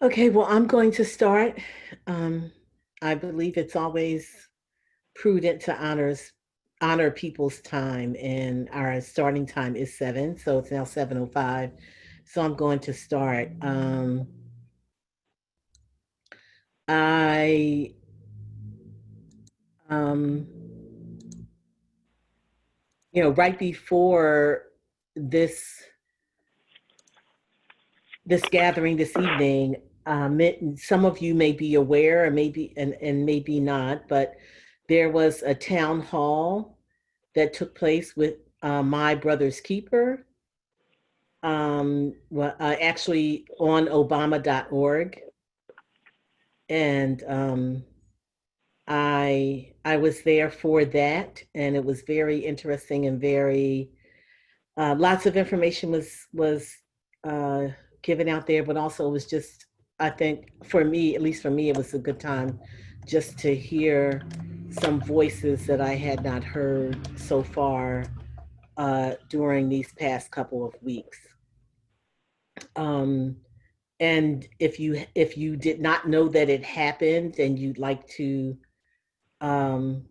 Okay, well, I'm going to start. Um, I believe it's always prudent to honor people's time, and our starting time is 7, so it's now 7:05. So I'm going to start. I um, right before this this gathering this evening, some of you may be aware, or maybe and maybe not, but there was a town hall that took place with My Brother's Keeper, actually on Obama.org, and I was there for that, and it was very interesting and very lots of information was uh, given out there, but also it was just, I think for me, at least for me, it was a good time just to hear some voices that I had not heard so far during these past couple of weeks. Um, and if you did not know that it happened and you'd like to um,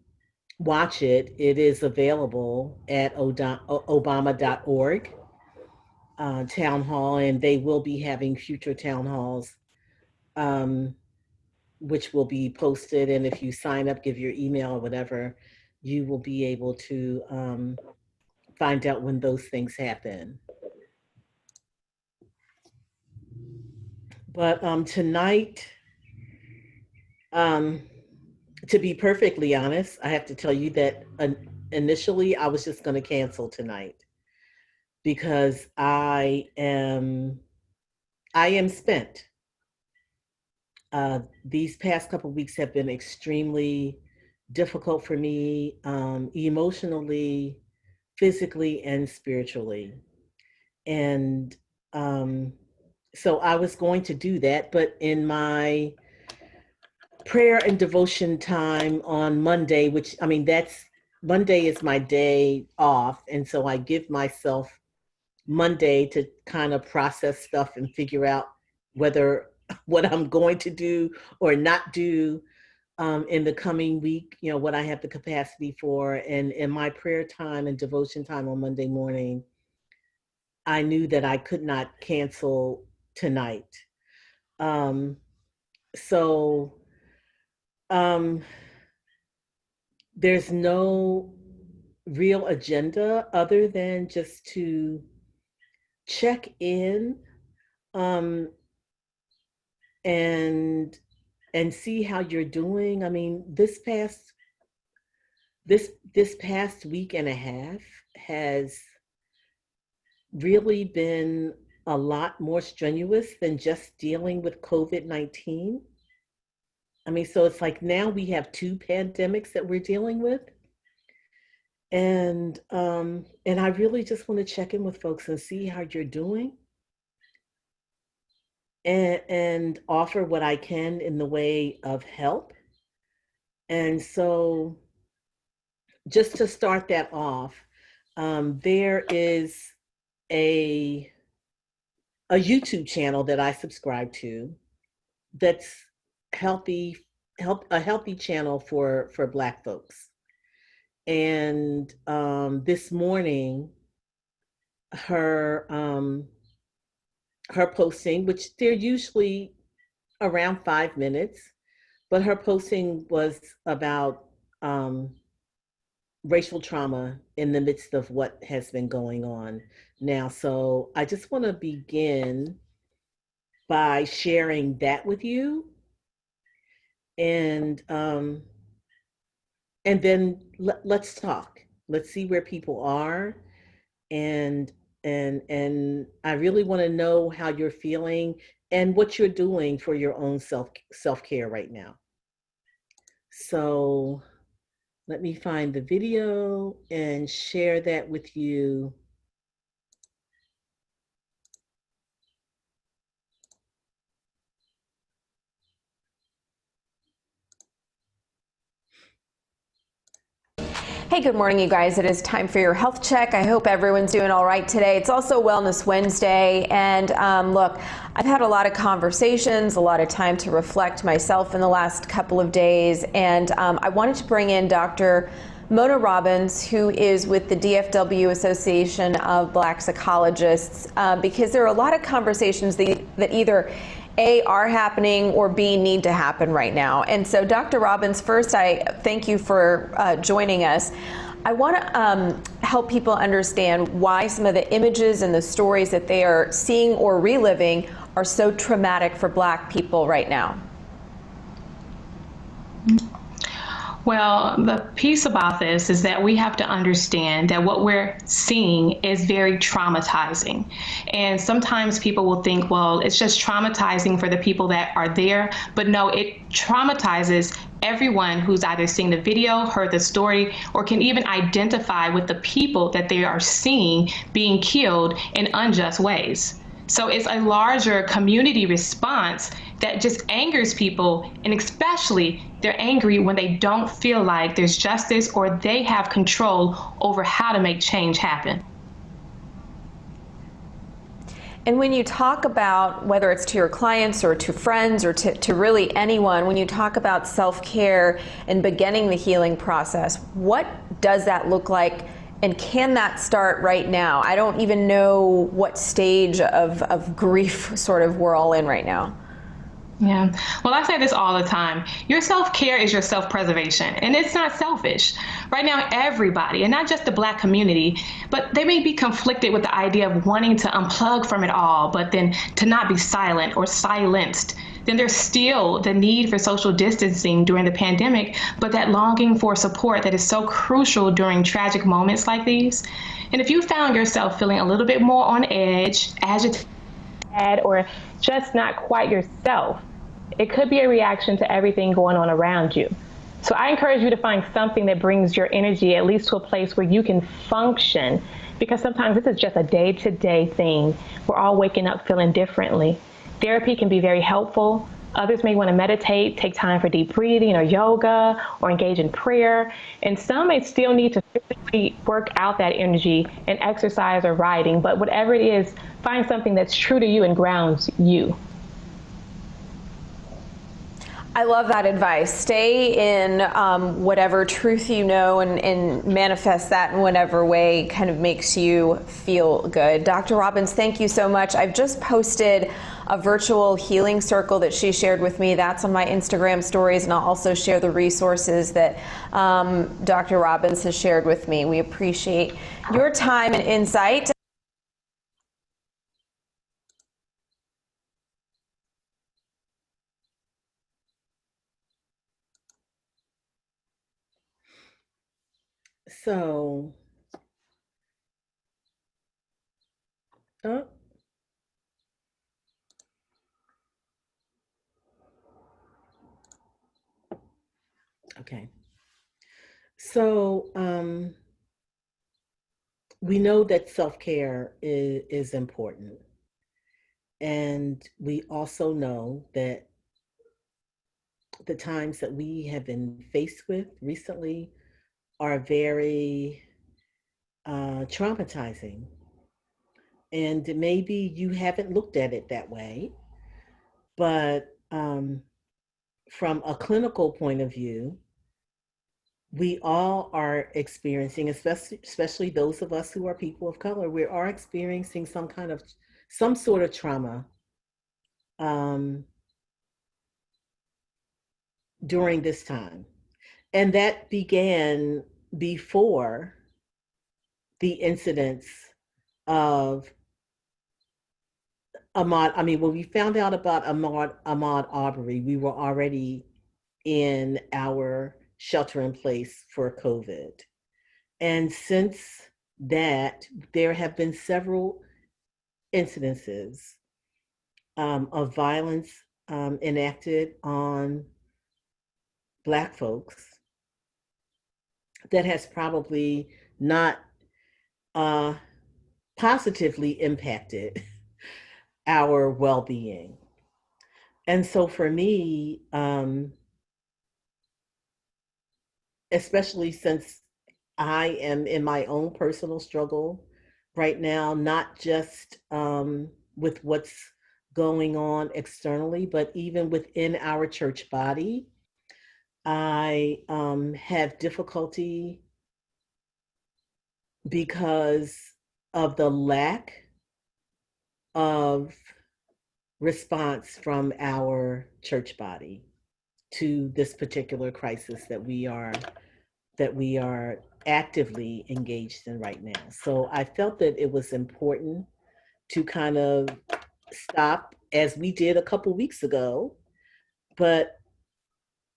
watch it, it is available at Obama.org town hall, and they will be having future town halls, um, which will be posted. And if you sign up, give your email or whatever, you will be able to find out when those things happen. But tonight, um, to be perfectly honest, I have to tell you that initially I was just going to cancel tonight because I am spent. These past couple of weeks have been extremely difficult for me, emotionally, physically, and spiritually. And um, so I was going to do that, but in my prayer and devotion time on Monday, which I mean, that's Monday is my day off. And so I give myself Monday to kind of process stuff and figure out whether what I'm going to do or not do in the coming week, what I have the capacity for. And in my prayer time and devotion time on Monday morning, I knew that I could not cancel tonight. Um, so um, there's no real agenda other than just to check in, um, and see how you're doing. I mean, this past week and a half has really been a lot more strenuous than just dealing with COVID-19. I mean, so it's like now we have two pandemics that we're dealing with. And I really just want to check in with folks and see how you're doing, and offer what I can in the way of help. And so just to start that off, there is a a YouTube channel that I subscribe to that's healthy a healthy channel for Black folks. And this morning, her her posting, which they're usually around 5 minutes, but her posting was about um, racial trauma in the midst of what has been going on now. So I just want to begin by sharing that with you, and then let's talk. Let's see where people are, and I really want to know how you're feeling and what you're doing for your own self-care right now. So let me find the video and share that with you. Hey, good morning, you guys. It is time for your health check. I hope everyone's doing all right today. It's also Wellness Wednesday. And look, I've had a lot of conversations, a lot of time to reflect myself in the last couple of days. And I wanted to bring in Dr. Mona Robbins, who is with the DFW Association of Black Psychologists, because there are a lot of conversations that either A, are happening, or B, need to happen right now. And so, Dr. Robbins, first, I thank you for joining us. I want to help people understand why some of the images and the stories that they are seeing or reliving are so traumatic for Black people right now. Well, the piece about this is that we have to understand that what we're seeing is very traumatizing. And sometimes people will think, well, it's just traumatizing for the people that are there. But no, it traumatizes everyone who's either seen the video, heard the story, or can even identify with the people that they are seeing being killed in unjust ways. So it's a larger community response that just angers people, and especially they're angry when they don't feel like there's justice or they have control over how to make change happen. And when you talk about, whether it's to your clients or to friends or to really anyone, when you talk about self-care and beginning the healing process, what does that look like? And can that start right now? I don't even know what stage of grief sort of we're all in right now. Yeah. Well, I say this all the time. Your self-care is your self-preservation, and it's not selfish. Right now, everybody, and not just the Black community, but they may be conflicted with the idea of wanting to unplug from it all, but then to not be silent or silenced. Then there's still the need for social distancing during the pandemic, but that longing for support that is so crucial during tragic moments like these. And if you found yourself feeling a little bit more on edge, agitated, or just not quite yourself, it could be a reaction to everything going on around you. So I encourage you to find something that brings your energy at least to a place where you can function, because sometimes this is just a day-to-day thing. We're all waking up feeling differently. Therapy can be very helpful. Others may want to meditate, take time for deep breathing or yoga, or engage in prayer. And some may still need to physically work out that energy and exercise or riding. But whatever it is, find something that's true to you and grounds you. I love that advice. Stay in whatever truth you know, and manifest that in whatever way kind of makes you feel good. Dr. Robbins, thank you so much. I've just posted a virtual healing circle that she shared with me. That's on my Instagram stories, and I'll also share the resources that Dr. Robbins has shared with me. We appreciate your time and insight. So, oh, okay. So, we know that self-care is important. And we also know that the times that we have been faced with recently are very traumatizing. And maybe you haven't looked at it that way, but from a clinical point of view, we all are experiencing, especially those of us who are people of color, we are experiencing some sort of trauma um, during this time. And that began before the incidents of Ahmaud. I mean, when we found out about Ahmaud Arbery, we were already in our shelter in place for COVID. And since that, there have been several incidences of violence enacted on Black folks that has probably not uh, positively impacted our well-being. And so for me, especially since I am in my own personal struggle right now, not just with what's going on externally, but even within our church body. I have difficulty because of the lack of response from our church body to this particular crisis that we are actively engaged in right now. So I felt that it was important to kind of stop as we did a couple weeks ago, but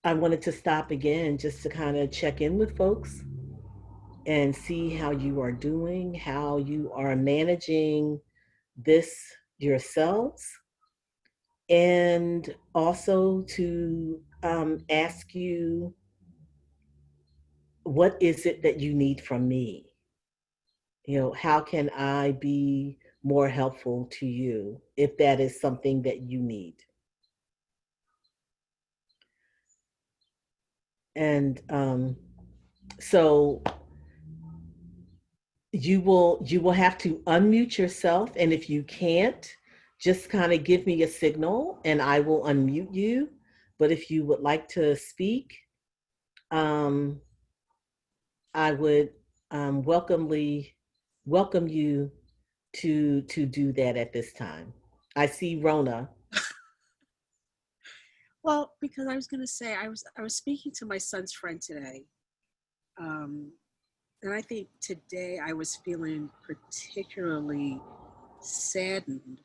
I wanted to stop again just to kind of check in with folks and see how you are doing, how you are managing this yourselves, and also to ask you, what is it that you need from me? You know, how can I be more helpful to you if that is something that you need? And so you will have to unmute yourself, and if you can't, just kind of give me a signal and I will unmute you. But if you would like to speak, um, I would welcome you to do that at this time. I see Rona. Well, because I was going to say I was speaking to my son's friend today, um, and I think today I was feeling particularly saddened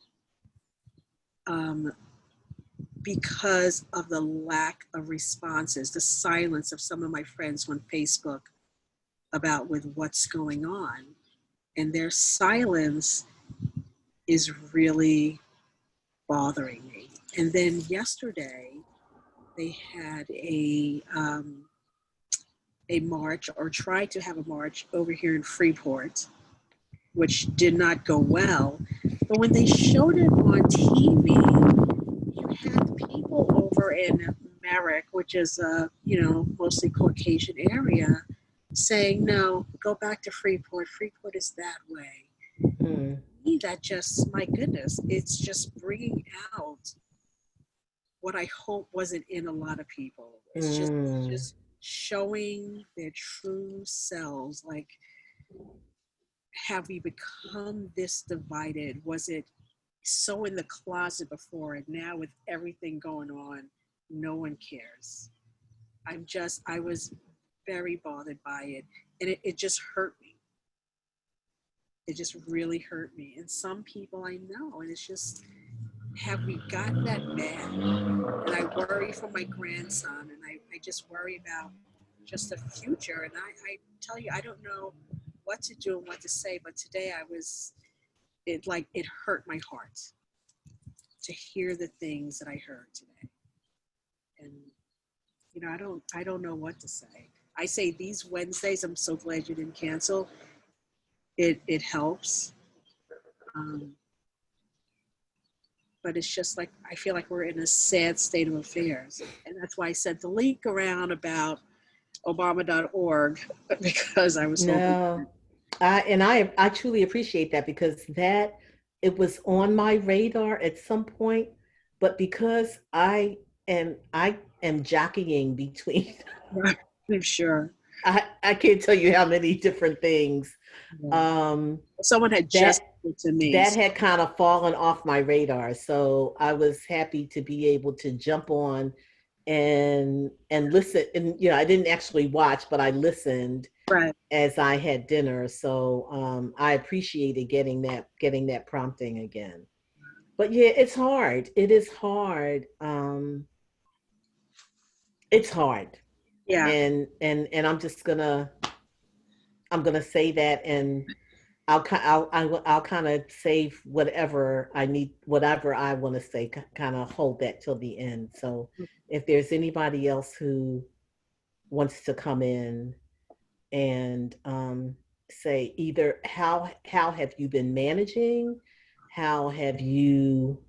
um, because of the lack of responses, the silence of some of my friends on Facebook about with what's going on, and their silence is really bothering me. And then yesterday they had a march, or tried to have a march over here in Freeport, which did not go well. But when they showed it on TV, you had people over in Merrick, which is a mostly Caucasian area, saying, "No, go back to Freeport. Freeport is that way." Mm, That just, my goodness, it's just bringing out what I hope wasn't in a lot of people. It's mm, just showing their true selves. Like, have we become this divided? Was it so in the closet before, and now with everything going on, no one cares? I was very bothered by it, and it just hurt me. It just really hurt me. And some people I know, and it's just, have we gotten that bad? And I worry for my grandson, and I just worry about just the future. And I tell you, I don't know what to do and what to say, but today it hurt my heart to hear the things that I heard today. And I don't know what to say. I say these Wednesdays, I'm so glad you didn't cancel. It helps. Um, but it's just like, I feel like we're in a sad state of affairs. And that's why I sent the link around about Obama.org, because I was hoping. no, I truly appreciate that, because that it was on my radar at some point, but because I am jockeying between I'm sure. I can't tell you how many different things um Someone had just that said it to me. that had kind of fallen off my radar. So I was happy to be able to jump on and listen. And I didn't actually watch, but I listened Right. as I had dinner. So I appreciated getting that prompting again. But yeah, it's hard. It is hard. It's hard. Yeah. And I'm gonna say that, and I'll kind of save whatever I need, whatever I want to say, kind of hold that till the end. So if there's anybody else who wants to come in and say either how have you been managing, how have you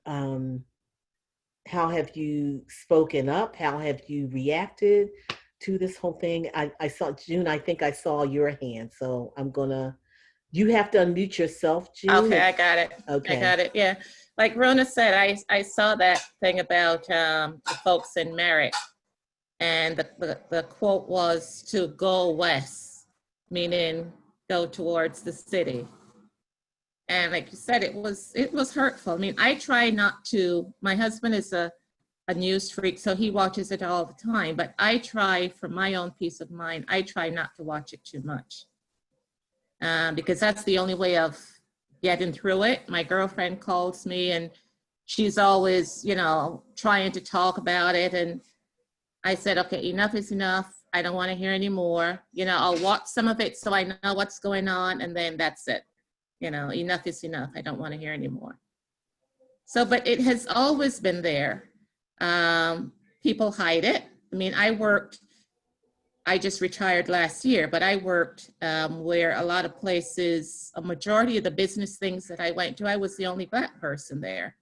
um, how have you spoken up, how have you reacted, to this whole thing? I saw June, I think I saw your hand, so you have to unmute yourself, June. Okay, I got it. Okay. I got it. Yeah. Like Rona said, I saw that thing about the folks in Merritt, and the quote was to go west, meaning go towards the city. And like you said, it was hurtful. I mean, I try not to. My husband is a news freak, so he watches it all the time. But I try, for my own peace of mind, I try not to watch it too much, because that's the only way of getting through it. My girlfriend calls me, and she's always, trying to talk about it. And I said, okay, enough is enough. I don't want to hear anymore. I'll watch some of it so I know what's going on, and then that's it. Enough is enough. I don't want to hear anymore. So, but it has always been there. People hide it. I mean, I just retired last year, but I worked where a lot of places, a majority of the business things that I went to, I was the only Black person there.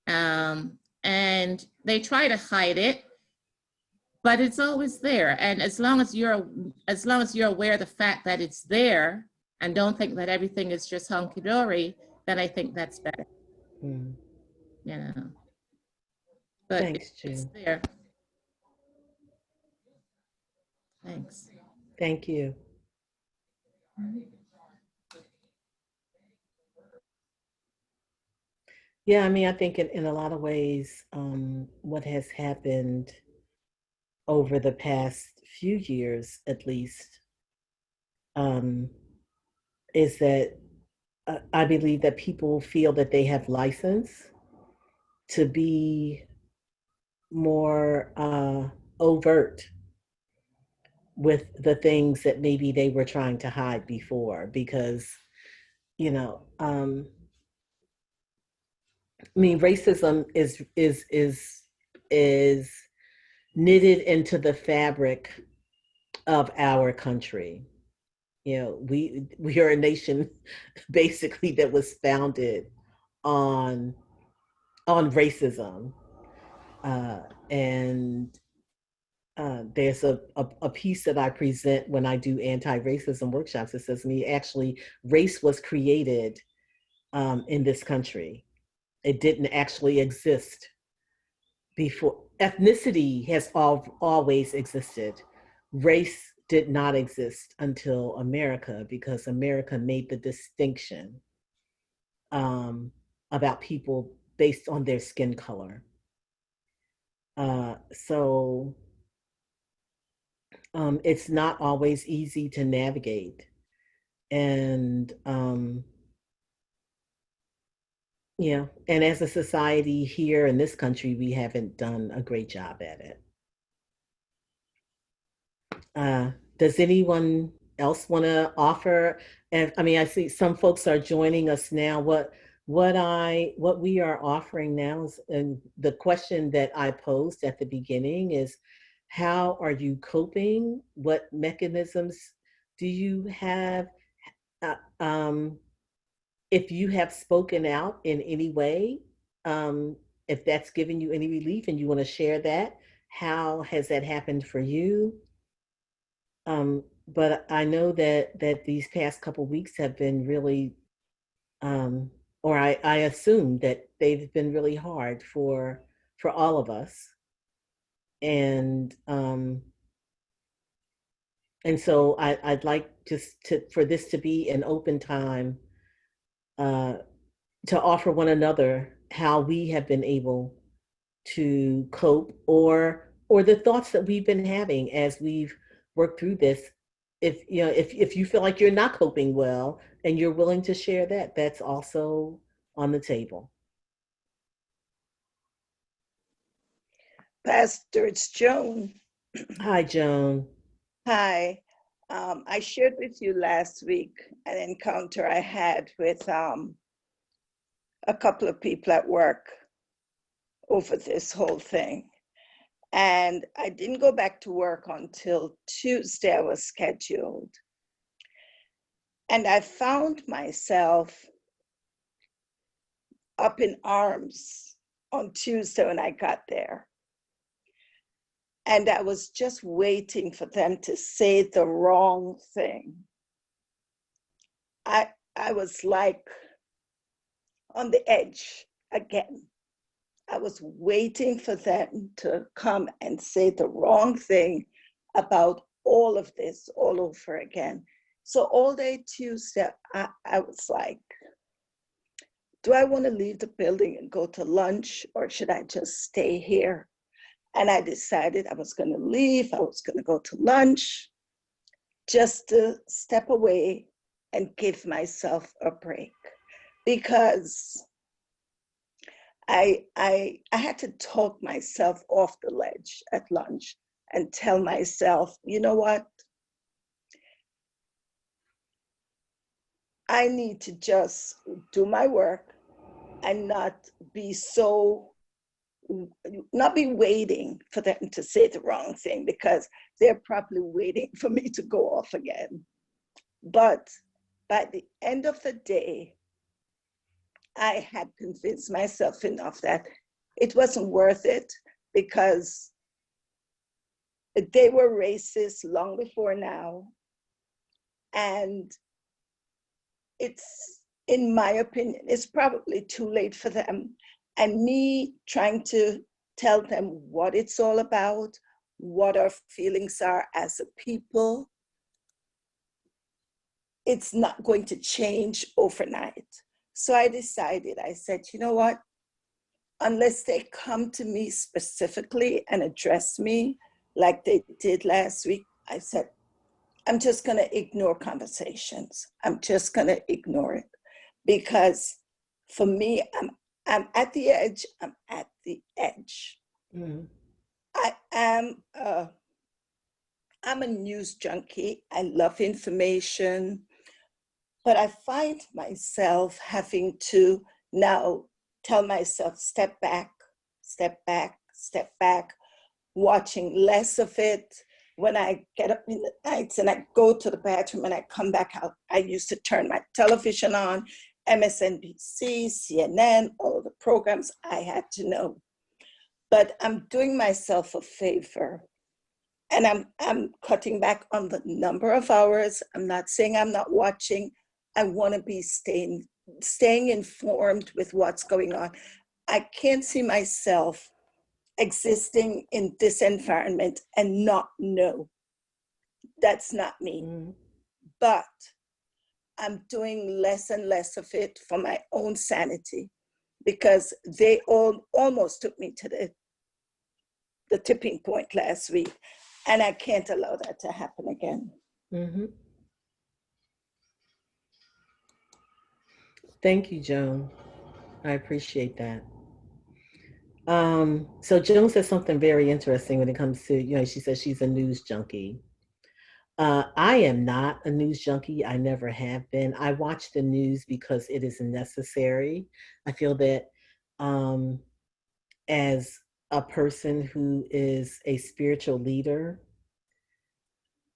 And they try to hide it, but it's always there. And as long as you're aware of the fact that it's there, and don't think that everything is just hunky-dory, then I think that's better. Mm. But Thanks, it's June. there. Thanks. Thank you. Yeah, I mean, I think in a lot of ways, what has happened over the past few years, at least, is that I believe that people feel that they have license to be more overt with the things that maybe they were trying to hide before, because, I mean, racism is knitted into the fabric of our country. We are a nation basically that was founded on racism, and there's a piece that I present when I do anti-racism workshops. It says, actually, race was created in this country. It didn't actually exist before. Ethnicity has always existed. Race did not exist until America, because America made the distinction about people based on their skin color. So it's not always easy to navigate. And and as a society here in this country, we haven't done a great job at it. Does anyone else want to offer? And I mean, I see some folks are joining us now. What we are offering now is, and the question that I posed at the beginning is, how are you coping? What mechanisms do you have? If you have spoken out in any way, if that's given you any relief and you want to share that, how has that happened for you? But I know that these past couple weeks have been really, or I assume that they've been really hard for all of us, and so I'd like for this to be an open time to offer one another how we have been able to cope, or the thoughts that we've been having as we've worked through this. If you feel like you're not coping well and you're willing to share that, that's also on the table. Pastor, it's Joan. Hi, Joan. Hi. I shared with you last week an encounter I had with a couple of people at work over this whole thing. And I didn't go back to work until Tuesday. I was scheduled. And I found myself up in arms on Tuesday when I got there. And I was just waiting for them to say the wrong thing. I was like on the edge again. I was waiting for them to come and say the wrong thing about all of this all over again. So all day Tuesday, I was like, do I want to leave the building and go to lunch, or should I just stay here? And I decided I was going to leave. I was going to go to lunch just to step away and give myself a break, because I had to talk myself off the ledge at lunch and tell myself, you know what? I need to just do my work and not be waiting for them to say the wrong thing, because they're probably waiting for me to go off again. But by the end of the day, I had convinced myself enough that it wasn't worth it, because they were racist long before now. And it's, in my opinion, it's probably too late for them. And me trying to tell them what it's all about, what our feelings are as a people, it's not going to change overnight. So I decided, I said, you know what? Unless they come to me specifically and address me like they did last week, I said, I'm just going to ignore conversations. I'm just going to ignore it, because for me, I'm at the edge. I'm at the edge. Mm. I'm a news junkie. I love information, but I find myself having to now tell myself, step back, step back, step back, watching less of it. When I get up in the nights and I go to the bathroom and I come back out, I used to turn my television on, MSNBC, CNN, all of the programs I had to know. But I'm doing myself a favor, and I'm cutting back on the number of hours. I'm not saying I'm not watching. I want to be staying informed with what's going on. I can't see myself existing in this environment and not know. That's not me. Mm. But I'm doing less and less of it for my own sanity, because they almost took me to the tipping point last week, and I can't allow that to happen again. Mm-hmm. Thank you, Joan. I appreciate that. So Joan says something very interesting when it comes to, she says she's a news junkie. I am not a news junkie. I never have been. I watch the news because it is necessary. I feel that as a person who is a spiritual leader,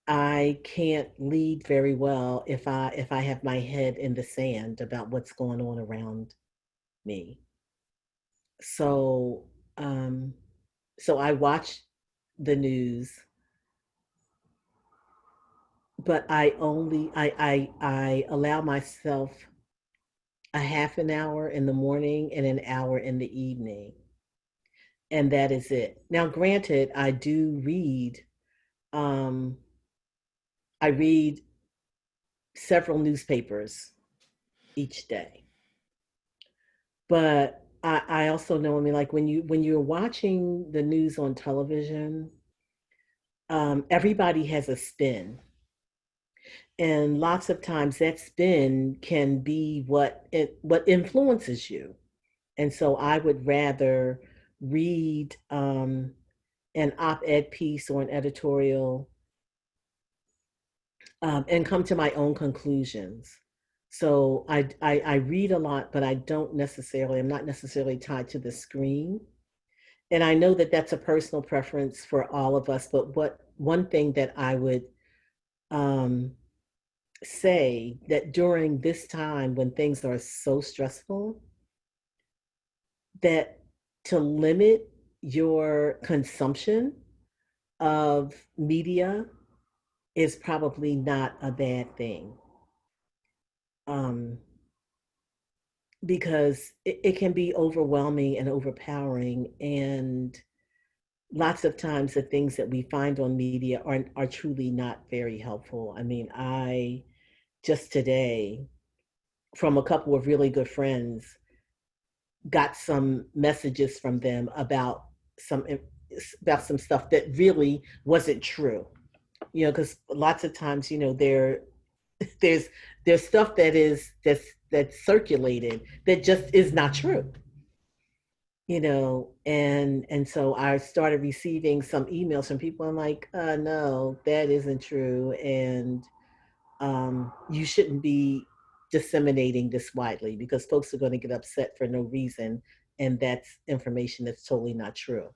I can't lead very well if I have my head in the sand about what's going on around me. So so I watch the news, but I allow myself a half an hour in the morning and an hour in the evening, and that is it. Now, granted, um, I read several newspapers each day, but I also know, I mean, like when you're watching the news on television, everybody has a spin. And lots of times that spin can be what influences you. And so I would rather read an op-ed piece or an editorial and come to my own conclusions. So I read a lot, but I'm not necessarily tied to the screen. And I know that that's a personal preference for all of us, but one thing that I would um, say, that during this time when things are so stressful, that to limit your consumption of media is probably not a bad thing. Um, because it can be overwhelming and overpowering, and lots of times the things that we find on media are truly not very helpful. I mean, I just today, from a couple of really good friends, got some messages from them some about some stuff that really wasn't true. You know, because lots of times, you know, there's there's stuff that's circulated that just is not true. You know, and so I started receiving some emails from people. I'm like, no, that isn't true, and you shouldn't be disseminating this widely because folks are going to get upset for no reason, and that's information that's totally not true.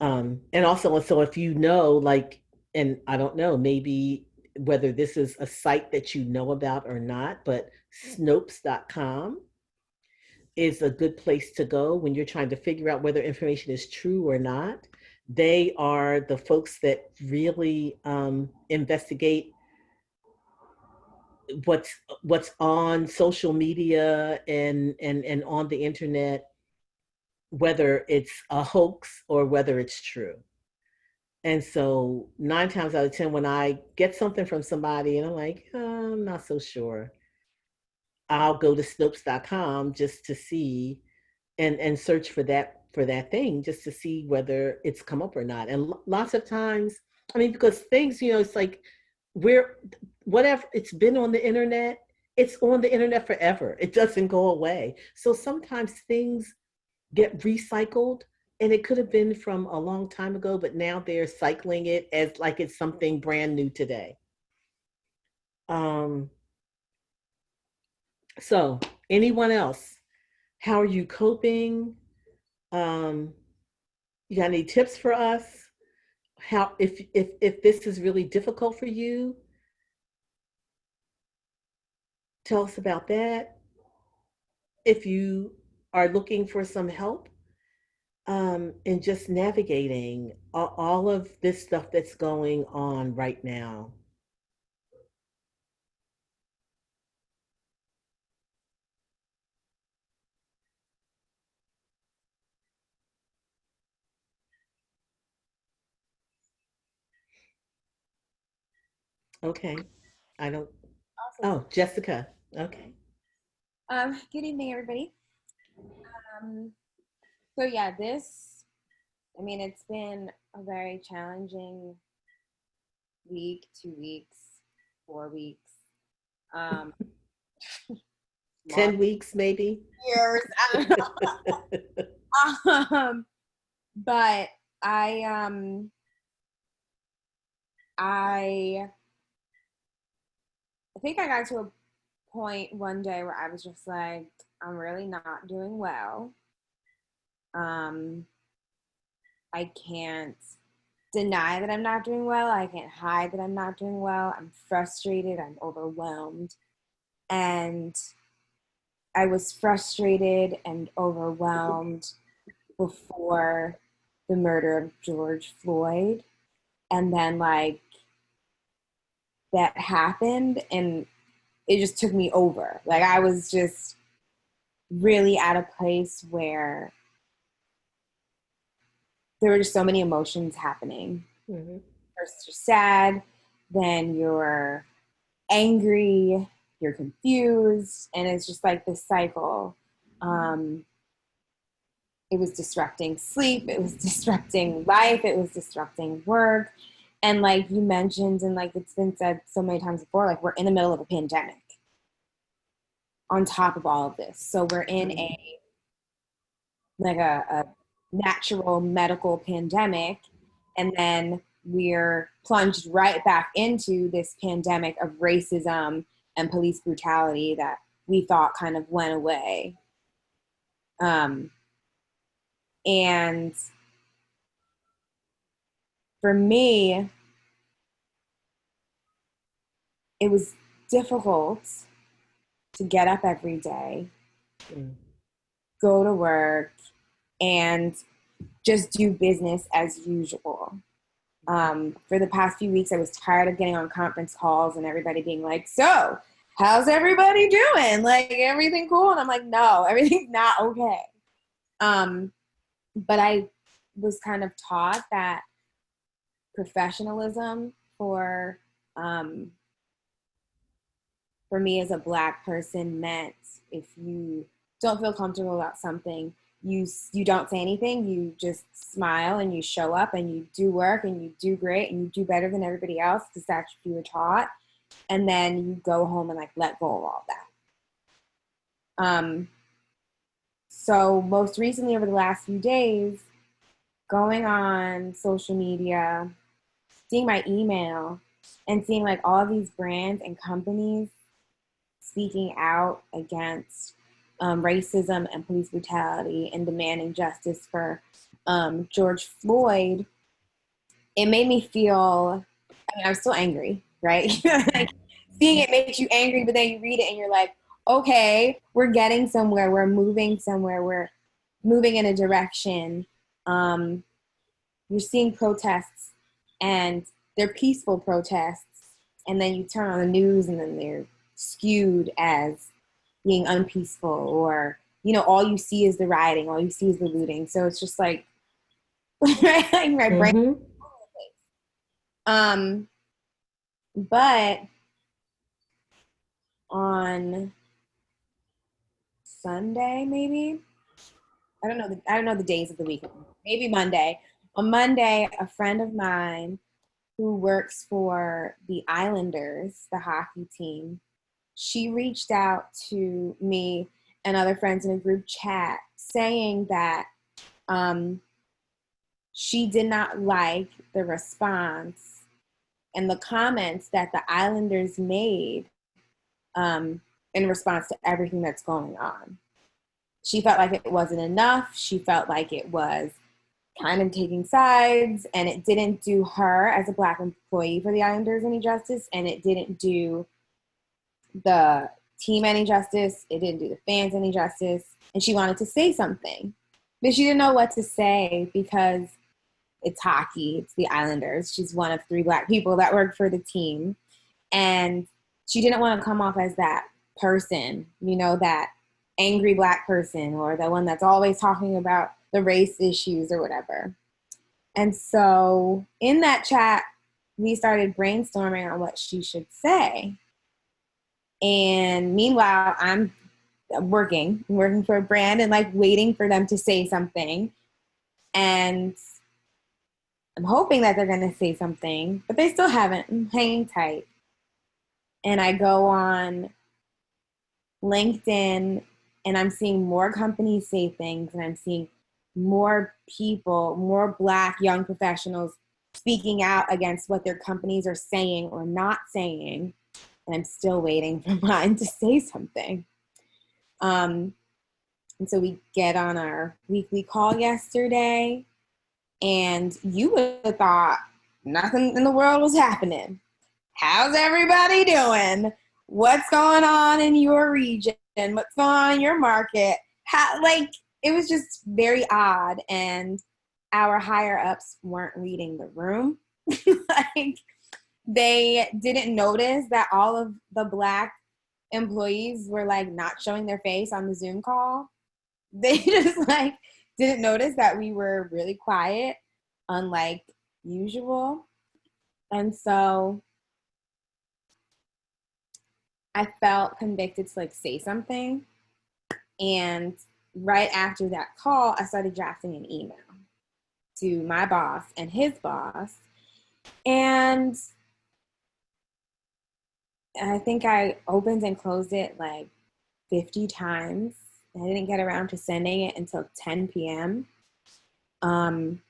And also, so if you know, like, and I don't know, maybe whether this is a site that you know about or not, but Snopes.com is a good place to go when you're trying to figure out whether information is true or not. They are the folks that really investigate what's on social media and on the internet, whether it's a hoax or whether it's true. And so 9 times out of 10, when I get something from somebody and I'm like, I'm not so sure, I'll go to Snopes.com just to see and search for that thing just to see whether it's come up or not. And lots of times, I mean, because things, you know, it's like we're whatever, it's been on the internet, it's on the internet forever. It doesn't go away. So sometimes things get recycled, and it could have been from a long time ago, but now they're cycling it as like it's something brand new today. Um, so anyone else? How are you coping? Um, you got any tips for us? How if this is really difficult for you, tell us about that. If you are looking for some help in just navigating all of this stuff that's going on right now. Okay. I don't, Awesome. oh, Jessica. Okay. Good evening, everybody. So yeah, I mean, it's been a very challenging week, 2 weeks, 4 weeks, 10 weeks, maybe. years. I don't know. But I think I got to a point one day where I was just like, I'm really not doing well. I can't deny that I'm not doing well. I can't hide that I'm not doing well. I'm frustrated. I'm overwhelmed. And I was frustrated and overwhelmed before the murder of George Floyd. And then, like, that happened and it just took me over. Like, I was just really at a place where there were just so many emotions happening. Mm-hmm. First you're sad, then you're angry, you're confused, and it's just like this cycle. It was disrupting sleep, it was disrupting life, it was disrupting work. And like you mentioned, and like it's been said so many times before, like we're in the middle of a pandemic on top of all of this. So we're in a natural medical pandemic, and then we're plunged right back into this pandemic of racism and police brutality that we thought kind of went away. And for me, it was difficult to get up every day, go to work, and just do business as usual. For the past few weeks, I was tired of getting on conference calls and everybody being like, so how's everybody doing? Like, everything cool? And I'm like, no, everything's not okay. But I was kind of taught that professionalism for me as a Black person meant if you don't feel comfortable about something, you don't say anything, you just smile and you show up and you do work and you do great and you do better than everybody else because that's what you were taught. And then you go home and like let go of all that. So most recently over the last few days, going on social media, seeing my email and seeing like all these brands and companies speaking out against racism and police brutality and demanding justice for George Floyd, it made me feel, I mean, I was still angry, right? Like, seeing it makes you angry, but then you read it and you're like, okay, we're getting somewhere, we're moving somewhere, we're moving in a direction. You're seeing protests and they're peaceful protests, and then you turn on the news and then they're skewed as being unpeaceful, or, you know, all you see is the rioting, all you see is the looting. So it's just like, like my brain. But on Sunday, maybe, I don't know the days of the week. Maybe Monday. On Monday, a friend of mine who works for the Islanders, the hockey team, she reached out to me and other friends in a group chat saying that she did not like the response and the comments that the Islanders made in response to everything that's going on. She felt like it wasn't enough. She felt like it was kind of taking sides, and it didn't do her as a Black employee for the Islanders any justice, and it didn't do the team any justice. It didn't do the fans any justice. And she wanted to say something, but she didn't know what to say because it's hockey. It's the Islanders. She's one of 3 Black people that work for the team. And she didn't want to come off as that person, you know, that angry Black person or the one that's always talking about the race issues or whatever. And so in that chat, we started brainstorming on what she should say. And meanwhile, I'm working for a brand and like waiting for them to say something. And I'm hoping that they're going to say something, but they still haven't. I'm hanging tight. And I go on LinkedIn and I'm seeing more companies say things, and I'm seeing more people, more Black young professionals speaking out against what their companies are saying or not saying. And I'm still waiting for mine to say something. And so we get on our weekly call yesterday, and you would have thought nothing in the world was happening. How's everybody doing? What's going on in your region? What's going on in your market? It was just very odd, and our higher ups weren't reading the room. They didn't notice that all of the Black employees were like not showing their face on the Zoom call. They just like didn't notice that we were really quiet, unlike usual. And so I felt convicted to like say something. And right after that call, I started drafting an email to my boss and his boss. And I think I opened and closed it like 50 times. I didn't get around to sending it until 10 p.m. And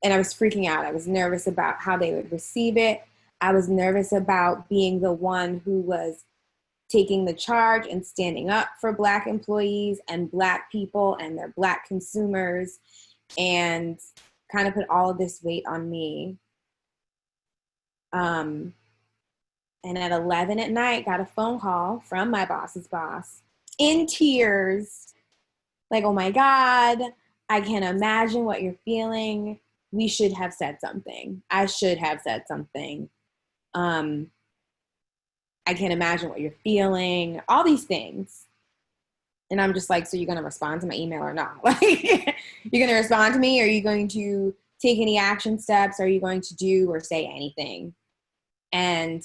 I was freaking out. I was nervous about how they would receive it. I was nervous about being the one who was taking the charge and standing up for Black employees and Black people and their Black consumers, and kind of put all of this weight on me. And at 11 at night, got a phone call from my boss's boss in tears. Like, oh my God, I can imagine what you're feeling. We should have said something. I should have said something. I can't imagine what you're feeling, all these things. And I'm just like, so you're going to respond to my email or not? Like, you're going to respond to me? Are you going to take any action steps? Are you going to do or say anything? And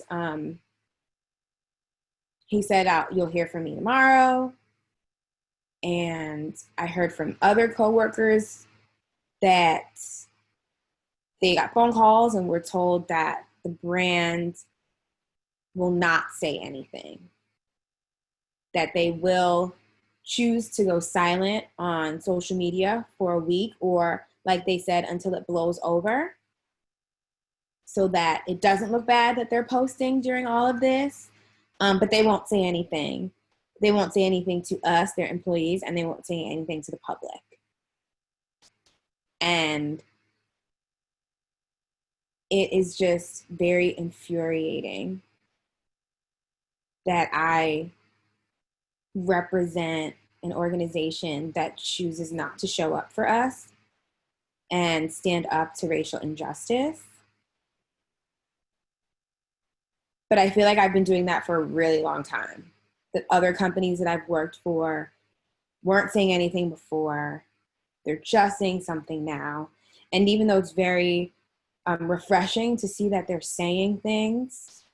he said, you'll hear from me tomorrow. And I heard from other coworkers that they got phone calls and were told that the brand will not say anything, that they will choose to go silent on social media for a week, or like they said, until it blows over, so that it doesn't look bad that they're posting during all of this. But they won't say anything. They won't say anything to us, their employees, and they won't say anything to the public. And it is just very infuriating that I represent an organization that chooses not to show up for us and stand up to racial injustice. But I feel like I've been doing that for a really long time. That other companies that I've worked for weren't saying anything before. They're just saying something now. And even though it's very refreshing to see that they're saying things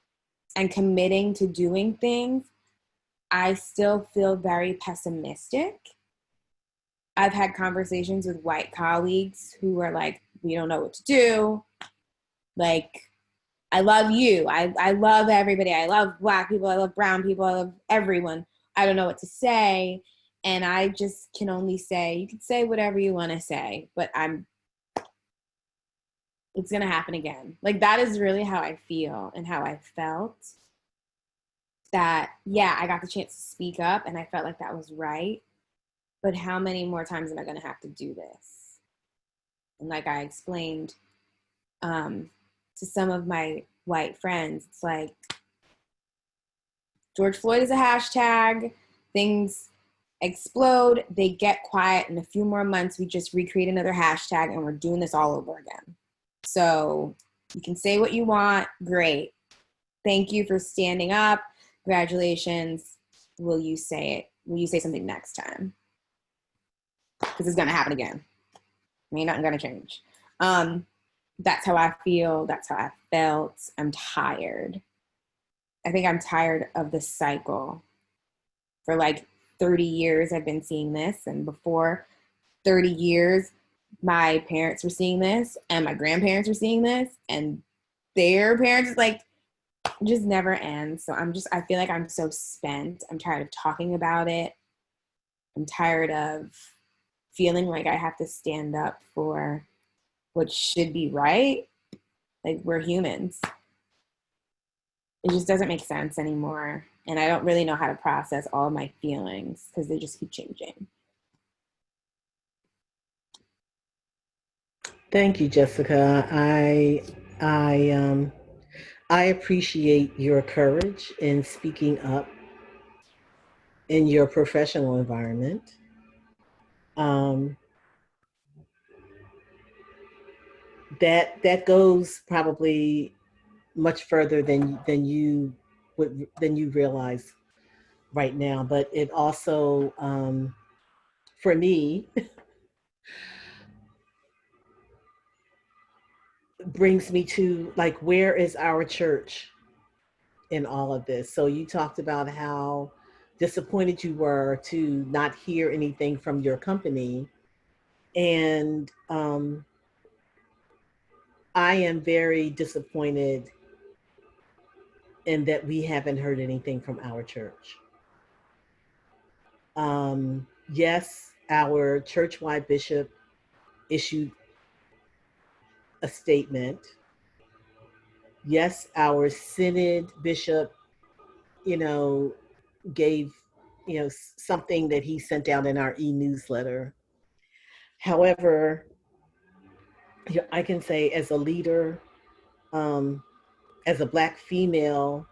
and committing to doing things, I still feel very pessimistic. I've had conversations with white colleagues who are like, we don't know what to do. Like, I love you. I love everybody. I love Black people. I love brown people. I love everyone. I don't know what to say. And I just can only say, you can say whatever you want to say, but it's going to happen again. Like, that is really how I feel and how I felt. That, yeah, I got the chance to speak up and I felt like that was right. But how many more times am I going to have to do this? And like I explained to some of my white friends, it's like, George Floyd is a hashtag. Things explode. They get quiet. In a few more months, we just recreate another hashtag and we're doing this all over again. So you can say what you want. Great. Thank you for standing up. Congratulations. Will you say it? Will you say something next time? Because it's going to happen again. Ain't nothing going to change. That's how I feel. That's how I felt. I'm tired. I think I'm tired of the cycle. For like 30 years, I've been seeing this. And before 30 years, my parents were seeing this and my grandparents were seeing this and their parents, like, just never ends. So I feel like I'm so spent. I'm tired of talking about it. I'm tired of feeling like I have to stand up for what should be right. Like, we're humans. It just doesn't make sense anymore. And I don't really know how to process all of my feelings because they just keep changing. Thank you, Jessica. I appreciate your courage in speaking up in your professional environment. That goes probably much further than you realize right now. But it also, for me, brings me to, like, where is our church in all of this? So you talked about how disappointed you were to not hear anything from your company. And I am very disappointed in that we haven't heard anything from our church. Yes, our church-wide bishop issued a statement. Yes, our synod bishop, gave, something that he sent out in our e-newsletter. However, I can say, as a leader, as a Black female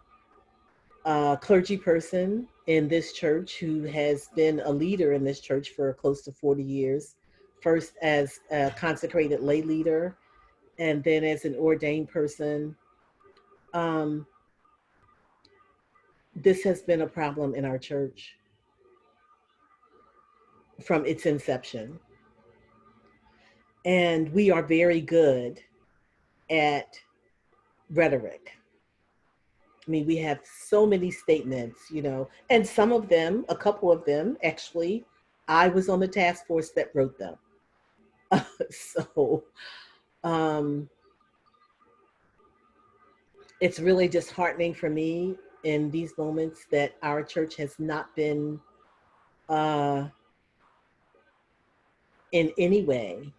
clergy person in this church who has been a leader in this church for close to 40 years, first as a consecrated lay leader and then as an ordained person. This has been a problem in our church from its inception. And we are very good at rhetoric. I mean, we have so many statements, you know, and some of them, a couple of them, actually, I was on the task force that wrote them. So it's really disheartening for me in these moments that our church has not been in any way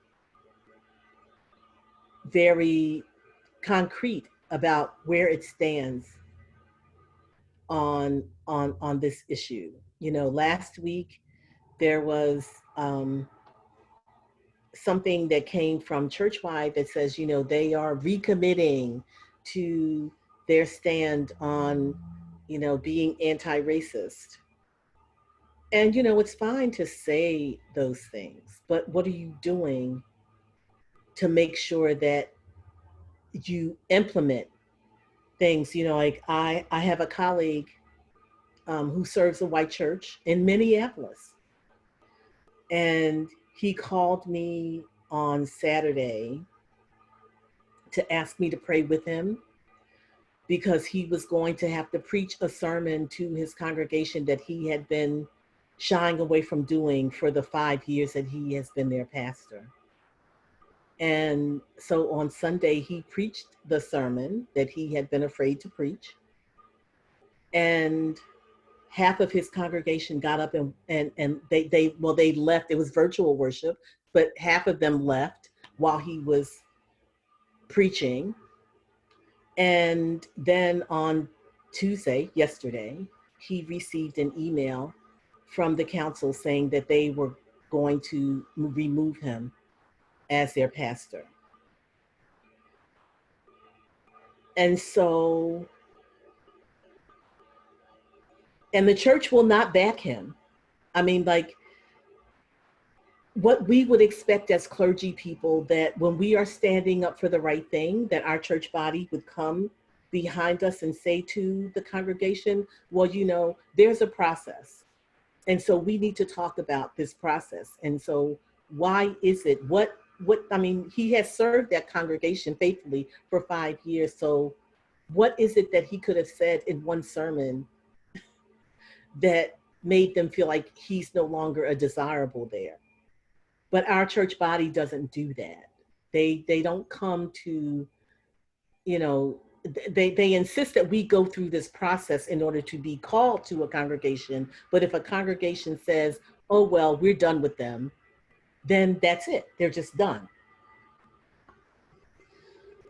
very concrete about where it stands on this issue. You know, last week there was something that came from Churchwide that says, you know, they are recommitting to their stand on, you know, being anti-racist. And, you know, it's fine to say those things, but what are you doing to make sure that you implement things? You know, like I have a colleague who serves a white church in Minneapolis. And he called me on Saturday to ask me to pray with him because he was going to have to preach a sermon to his congregation that he had been shying away from doing for the 5 years that he has been their pastor. And so on Sunday, he preached the sermon that he had been afraid to preach. And half of his congregation got up and they left. It was virtual worship, but half of them left while he was preaching. And then on Tuesday, yesterday, he received an email from the council saying that they were going to remove him as their pastor. And so, and the church will not back him. I mean, like, what we would expect as clergy people, that when we are standing up for the right thing, that our church body would come behind us and say to the congregation, well, you know, there's a process. And so we need to talk about this process. And so why is it, I mean, he has served that congregation faithfully for 5 years. So what is it that he could have said in one sermon that made them feel like he's no longer a desirable there? But our church body doesn't do that. They don't come to, you know, they insist that we go through this process in order to be called to a congregation. But if a congregation says, oh, well, we're done with them, then that's it. They're just done.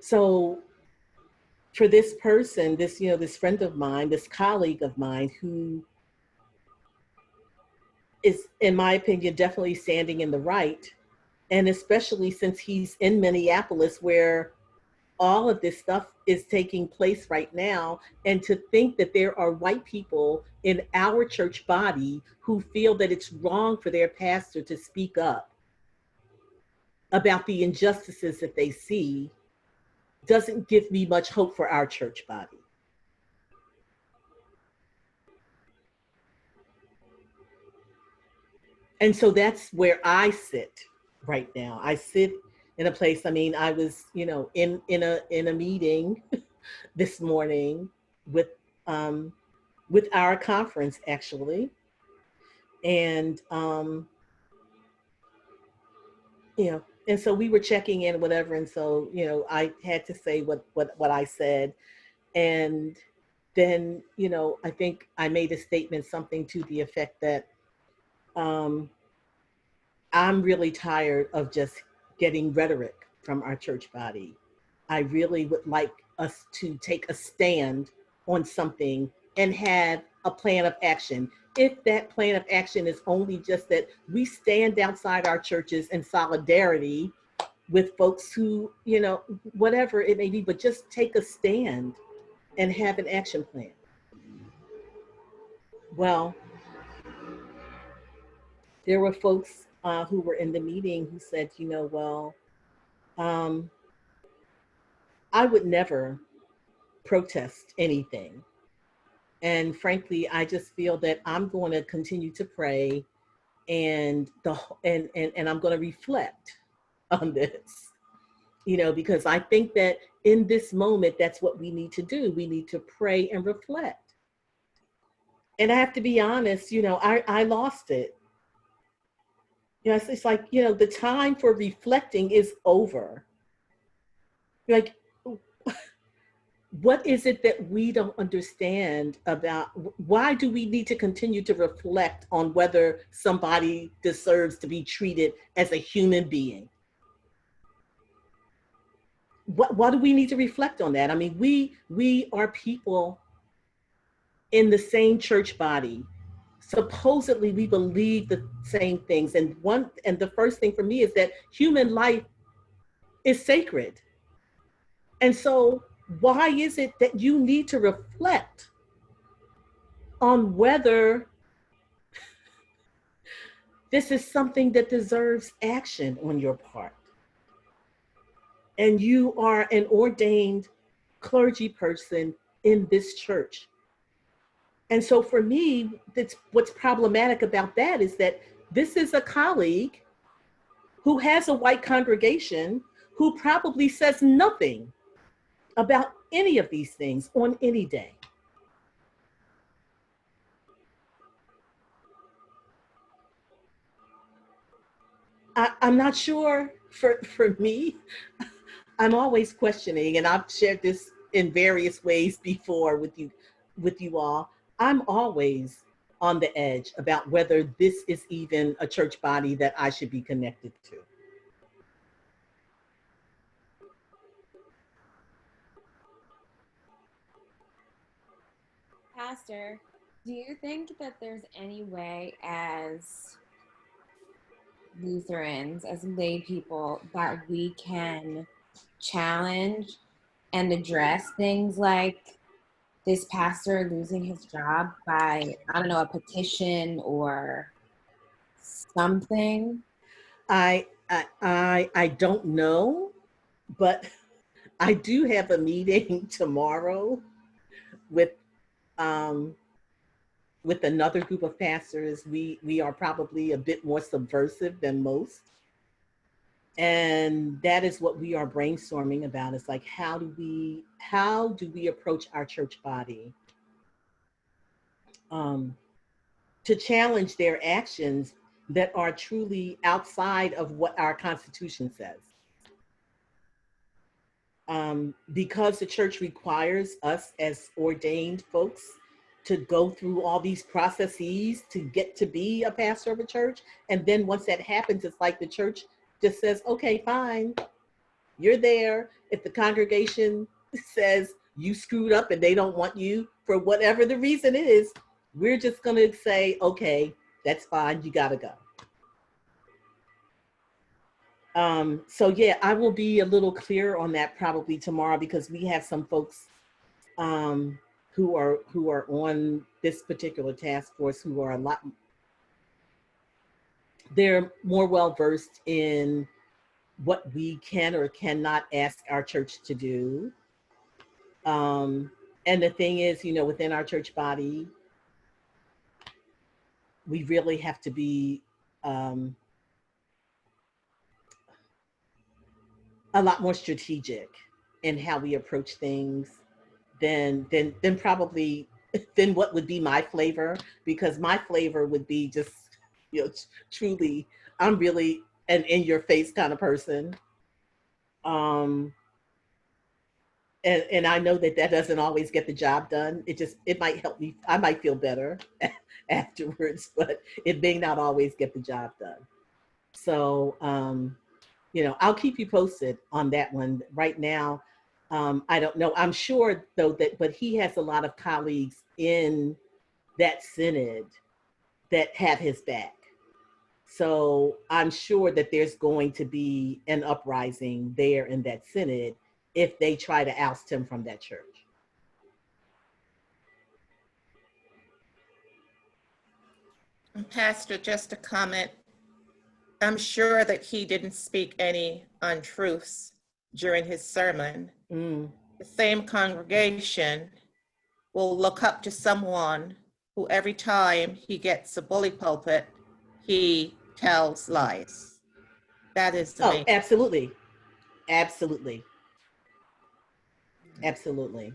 So for this person, this, you know, this friend of mine, this colleague of mine who is, in my opinion, definitely standing in the right. And especially since he's in Minneapolis, where all of this stuff is taking place right now. And to think that there are white people in our church body who feel that it's wrong for their pastor to speak up about the injustices that they see doesn't give me much hope for our church body. And so that's where I sit right now. I sit in a place, I mean, I was, you know, in a meeting this morning with our conference, actually. And, you know, and so we were checking in, whatever. And so, you know, I had to say what I said. And then, you know, I think I made a statement, something to the effect that I'm really tired of just getting rhetoric from our church body. I really would like us to take a stand on something and have a plan of action. If that plan of action is only just that we stand outside our churches in solidarity with folks who, you know, whatever it may be, but just take a stand and have an action plan. Well, there were folks who were in the meeting who said, well, um, I would never protest anything. And frankly, I just feel that I'm going to continue to pray and and I'm going to reflect on this, because I think that in this moment, that's what we need to do. We need to pray and reflect. And I have to be honest, I lost it. It's like, the time for reflecting is over. Like, what is it that we don't understand about why do we need to continue to reflect on whether somebody deserves to be treated as a human being? Why do we need to reflect on that? I mean, we are people in the same church body. Supposedly we believe the same things. And the first thing for me is that human life is sacred. And so why is it that you need to reflect on whether this is something that deserves action on your part? And you are an ordained clergy person in this church. And so for me, what's problematic about that is that this is a colleague who has a white congregation who probably says nothing about any of these things on any day. I'm not sure for me, I'm always questioning, and I've shared this in various ways before with you all. I'm always on the edge about whether this is even a church body that I should be connected to. Pastor, do you think that there's any way as Lutherans, as lay people, that we can challenge and address things like this pastor losing his job by, I don't know, a petition or something? I don't know, but I do have a meeting tomorrow with another group of pastors. We are probably a bit more subversive than most. And that is what we are brainstorming about. It's like, how do we approach our church body to challenge their actions that are truly outside of what our Constitution says? Because the church requires us as ordained folks to go through all these processes to get to be a pastor of a church. And then once that happens, it's like the church just says, okay, fine, you're there. If the congregation says you screwed up and they don't want you for whatever the reason is, we're just going to say, okay, that's fine, you got to go. So yeah, I will be a little clearer on that probably tomorrow, because we have some folks who are on this particular task force who are they're more well versed in what we can or cannot ask our church to do. And the thing is, within our church body, we really have to be a lot more strategic in how we approach things than probably than what would be my flavor, because my flavor would be just, truly, I'm really an in your face kind of person. And I know that doesn't always get the job done. It might help me. I might feel better afterwards, but it may not always get the job done. So, I'll keep you posted on that one. Right now, I don't know. I'm sure though but he has a lot of colleagues in that synod that have his back. So I'm sure that there's going to be an uprising there in that synod if they try to oust him from that church. Pastor, just a comment. I'm sure that he didn't speak any untruths during his sermon. Mm. The same congregation will look up to someone who every time he gets a bully pulpit, he tells lies. That is the Oh, main. absolutely. Absolutely. Absolutely.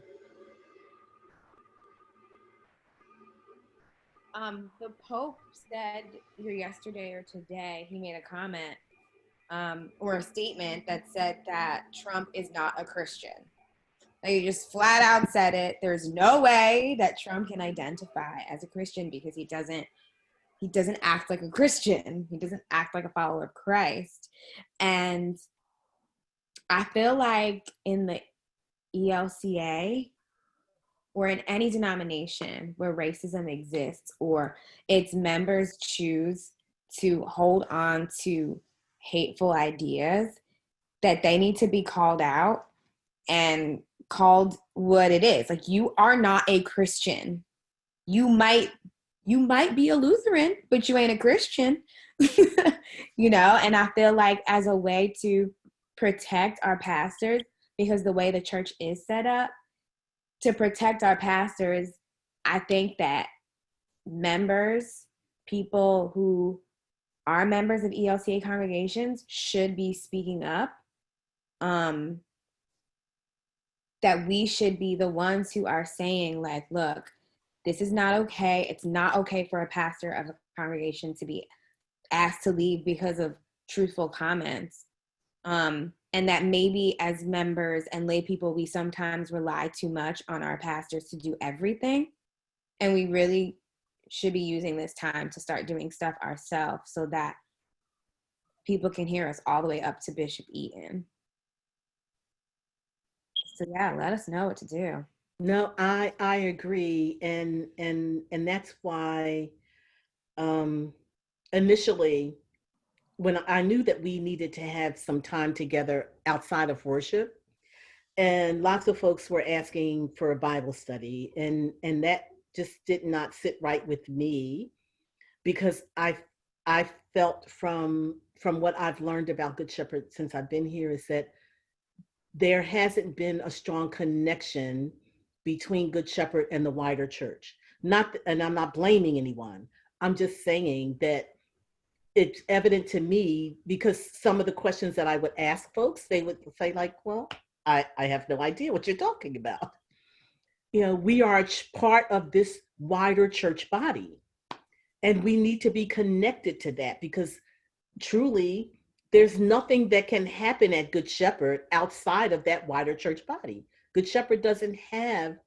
The Pope said either yesterday or today, he made a comment or a statement that said that Trump is not a Christian. Like, he just flat out said it. There's no way that Trump can identify as a Christian because he doesn't act like a Christian. He doesn't act like a follower of Christ. And I feel like in the ELCA or in any denomination where racism exists or its members choose to hold on to hateful ideas, that they need to be called out and called what it is. Like, you are not a Christian. You might be a Lutheran, but you ain't a Christian. You know, and I feel like as a way to protect our pastors, because the way the church is set up, to protect our pastors, I think that members, people who are members of ELCA congregations should be speaking up. That we should be the ones who are saying, like, look, this is not okay. It's not okay for a pastor of a congregation to be asked to leave because of truthful comments. And that maybe as members and lay people, we sometimes rely too much on our pastors to do everything. And we really should be using this time to start doing stuff ourselves so that people can hear us all the way up to Bishop Eaton. So yeah, let us know what to do. No, I agree, and that's why initially, when I knew that we needed to have some time together outside of worship, and lots of folks were asking for a Bible study, and that just did not sit right with me, because I felt from what I've learned about Good Shepherd since I've been here is that there hasn't been a strong connection between Good Shepherd and the wider church. Not, and I'm not blaming anyone. I'm just saying that it's evident to me, because some of the questions that I would ask folks, they would say like, well, I have no idea what you're talking about. You know, we are part of this wider church body, and we need to be connected to that, because truly, there's nothing that can happen at Good Shepherd outside of that wider church body. Good Shepherd doesn't have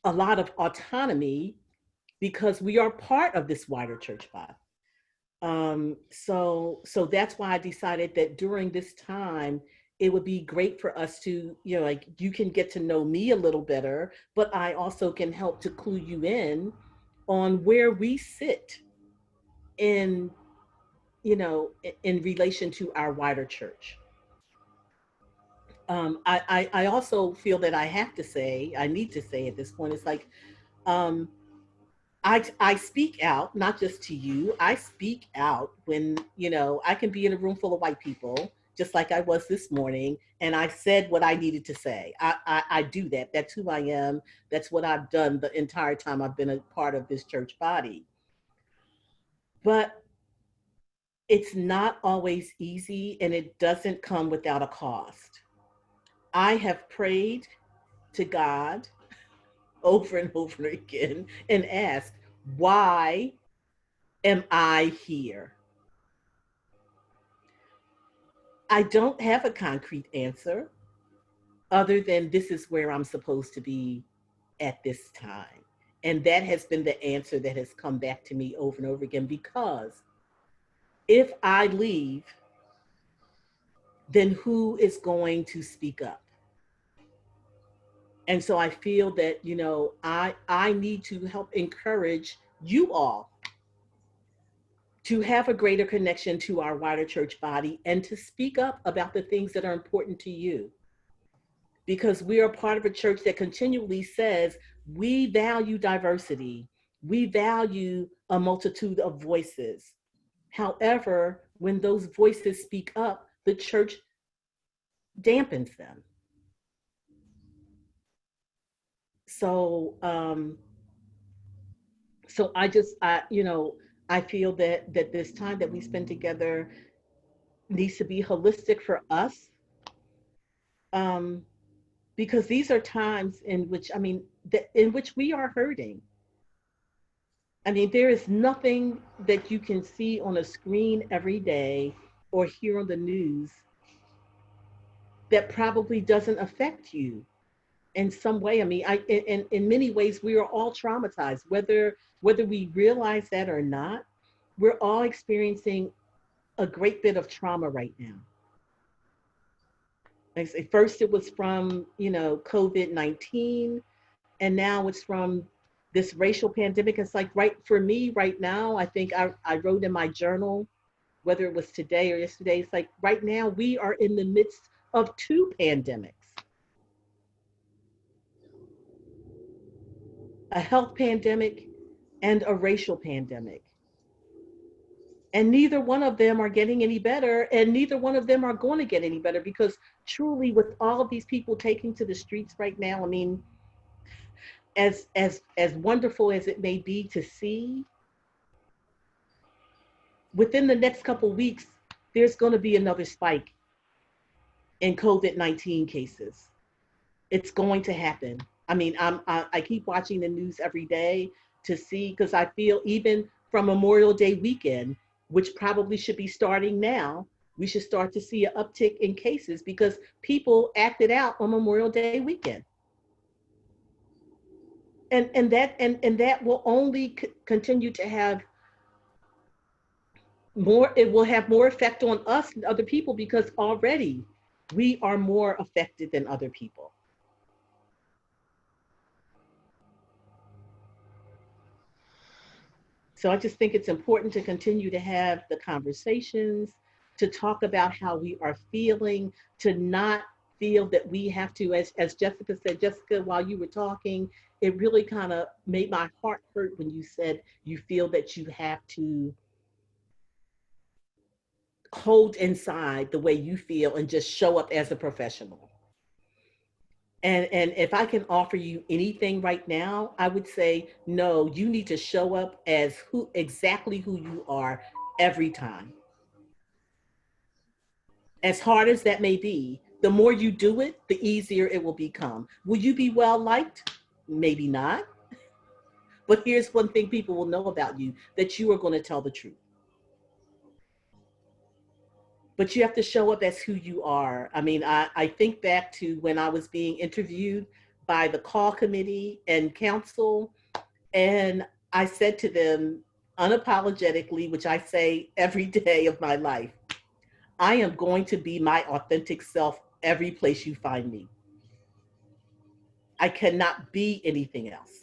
a lot of autonomy because we are part of this wider church body. So that's why I decided that during this time, it would be great for us to, you know, like, you can get to know me a little better, but I also can help to clue you in on where we sit in, you know, in relation to our wider church. I also feel that I need to say at this point, it's like, I speak out, not just to you, I speak out when, you know, I can be in a room full of white people, just like I was this morning, and I said what I needed to say. I do that. That's who I am. That's what I've done the entire time I've been a part of this church body. But it's not always easy, and it doesn't come without a cost. I have prayed to God over and over again and asked, why am I here? I don't have a concrete answer other than this is where I'm supposed to be at this time. And that has been the answer that has come back to me over and over again, because if I leave, then who is going to speak up? And so I feel that, you know, I need to help encourage you all to have a greater connection to our wider church body and to speak up about the things that are important to you. Because we are part of a church that continually says we value diversity, we value a multitude of voices. However, when those voices speak up, the church dampens them. So, so I feel that this time that we spend together needs to be holistic for us, um, because these are times in which, in which we are hurting. I mean, there is nothing that you can see on a screen every day or hear on the news that probably doesn't affect you in some way. I mean, in many ways, we are all traumatized, whether we realize that or not. We're all experiencing a great bit of trauma right now. Like I say, first it was from COVID-19, and now it's from this racial pandemic. It's like, right, for me right now, I think I wrote in my journal, whether it was today or yesterday, it's like right now we are in the midst of two pandemics. A health pandemic and a racial pandemic. And neither one of them are getting any better, and neither one of them are going to get any better, because truly, with all of these people taking to the streets right now, I mean, as wonderful as it may be to see, within the next couple of weeks, there's going to be another spike in COVID-19 cases. It's going to happen. I mean, I keep watching the news every day to see, because I feel even from Memorial Day weekend, which probably should be starting now, we should start to see an uptick in cases because people acted out on Memorial Day weekend. And that will only continue to have more, it will have more effect on us and other people, because already we are more affected than other people. So I just think it's important to continue to have the conversations, to talk about how we are feeling, to not feel that we have to, as Jessica said, Jessica, while you were talking, it really kind of made my heart hurt when you said you feel that you have to hold inside the way you feel and just show up as a professional. And if I can offer you anything right now, I would say, no, you need to show up as exactly who you are every time. As hard as that may be, the more you do it, the easier it will become. Will you be well liked? Maybe not. But here's one thing people will know about you, that you are going to tell the truth. But you have to show up as who you are. I mean, I think back to when I was being interviewed by the call committee and council, and I said to them unapologetically, which I say every day of my life, I am going to be my authentic self every place you find me. I cannot be anything else.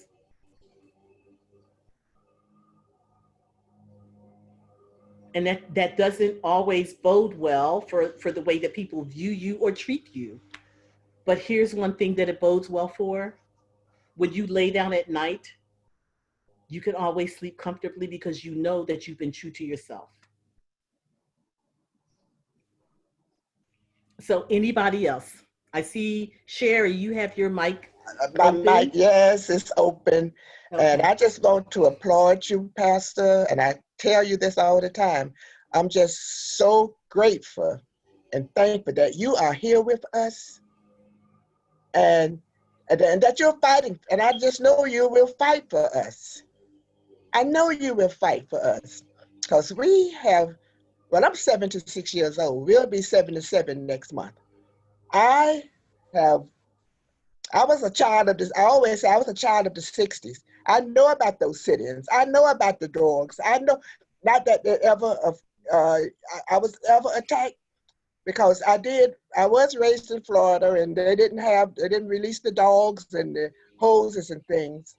And that doesn't always bode well for the way that people view you or treat you. But here's one thing that it bodes well for. When you lay down at night, you can always sleep comfortably because you know that you've been true to yourself. So anybody else? I see Sherry, you have your mic open. My mic, yes, it's open. Okay. And I just want to applaud you, Pastor, and I tell you this all the time. I'm just so grateful and thankful that you are here with us and that you're fighting. And I just know you will fight for us. I know you will fight for us because we have, well, I'm 76 years old. We'll be 77 next month. I was a child of this, I always say I was a child of the 60s. I know about those sit-ins. I know about the dogs. I know, not that they ever, I was ever attacked, because I was raised in Florida and they didn't release the dogs and the hoses and things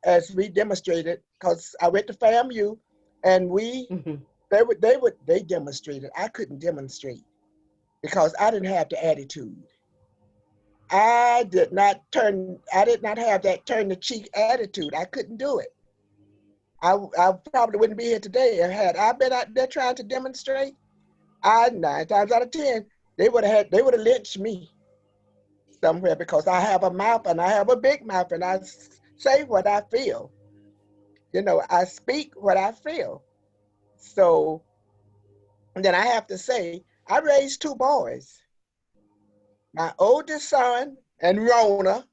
as we demonstrated, because I went to FAMU and they demonstrated. I couldn't demonstrate because I didn't have the attitude. I did not have that turn the cheek attitude. I couldn't do it. I probably wouldn't be here today. Had I been out there trying to demonstrate, 9 times out of 10, they would have lynched me somewhere, because I have a mouth, and I have a big mouth, and I say what I feel. You know, I speak what I feel. So then I have to say, I raised 2 boys. My oldest son and Rona,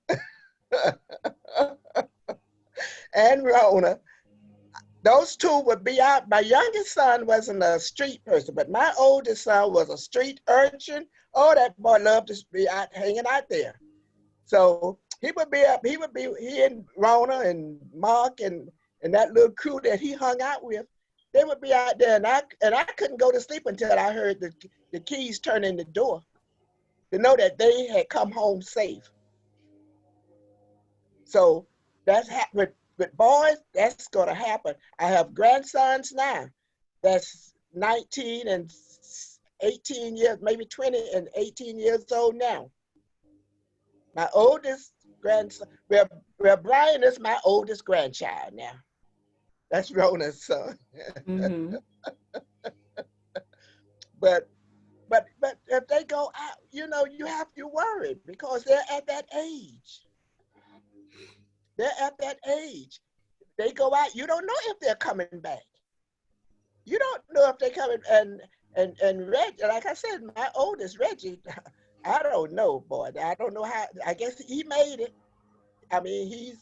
and Rona. Those 2 would be out. My youngest son wasn't a street person, but my oldest son was a street urchin. Oh, that boy loved to be out hanging out there. So he would be up. He and Rona and Mark and that little crew that he hung out with. They would be out there, and I couldn't go to sleep until I heard the keys turn in the door to know that they had come home safe. So that's happened. With boys, that's going to happen. I have grandsons now that's 19 and 18 years, maybe 20 and 18 years old now. My oldest grandson, well, Brian is my oldest grandchild now. That's Rona's son. Mm-hmm. But if they go out, you know, you have to worry, because they're at that age. They're at that age. They go out, you don't know if they're coming back. You don't know if they're coming. And Reggie, like I said, my oldest, Reggie, I don't know, boy. I don't know how. I guess he made it. I mean, he's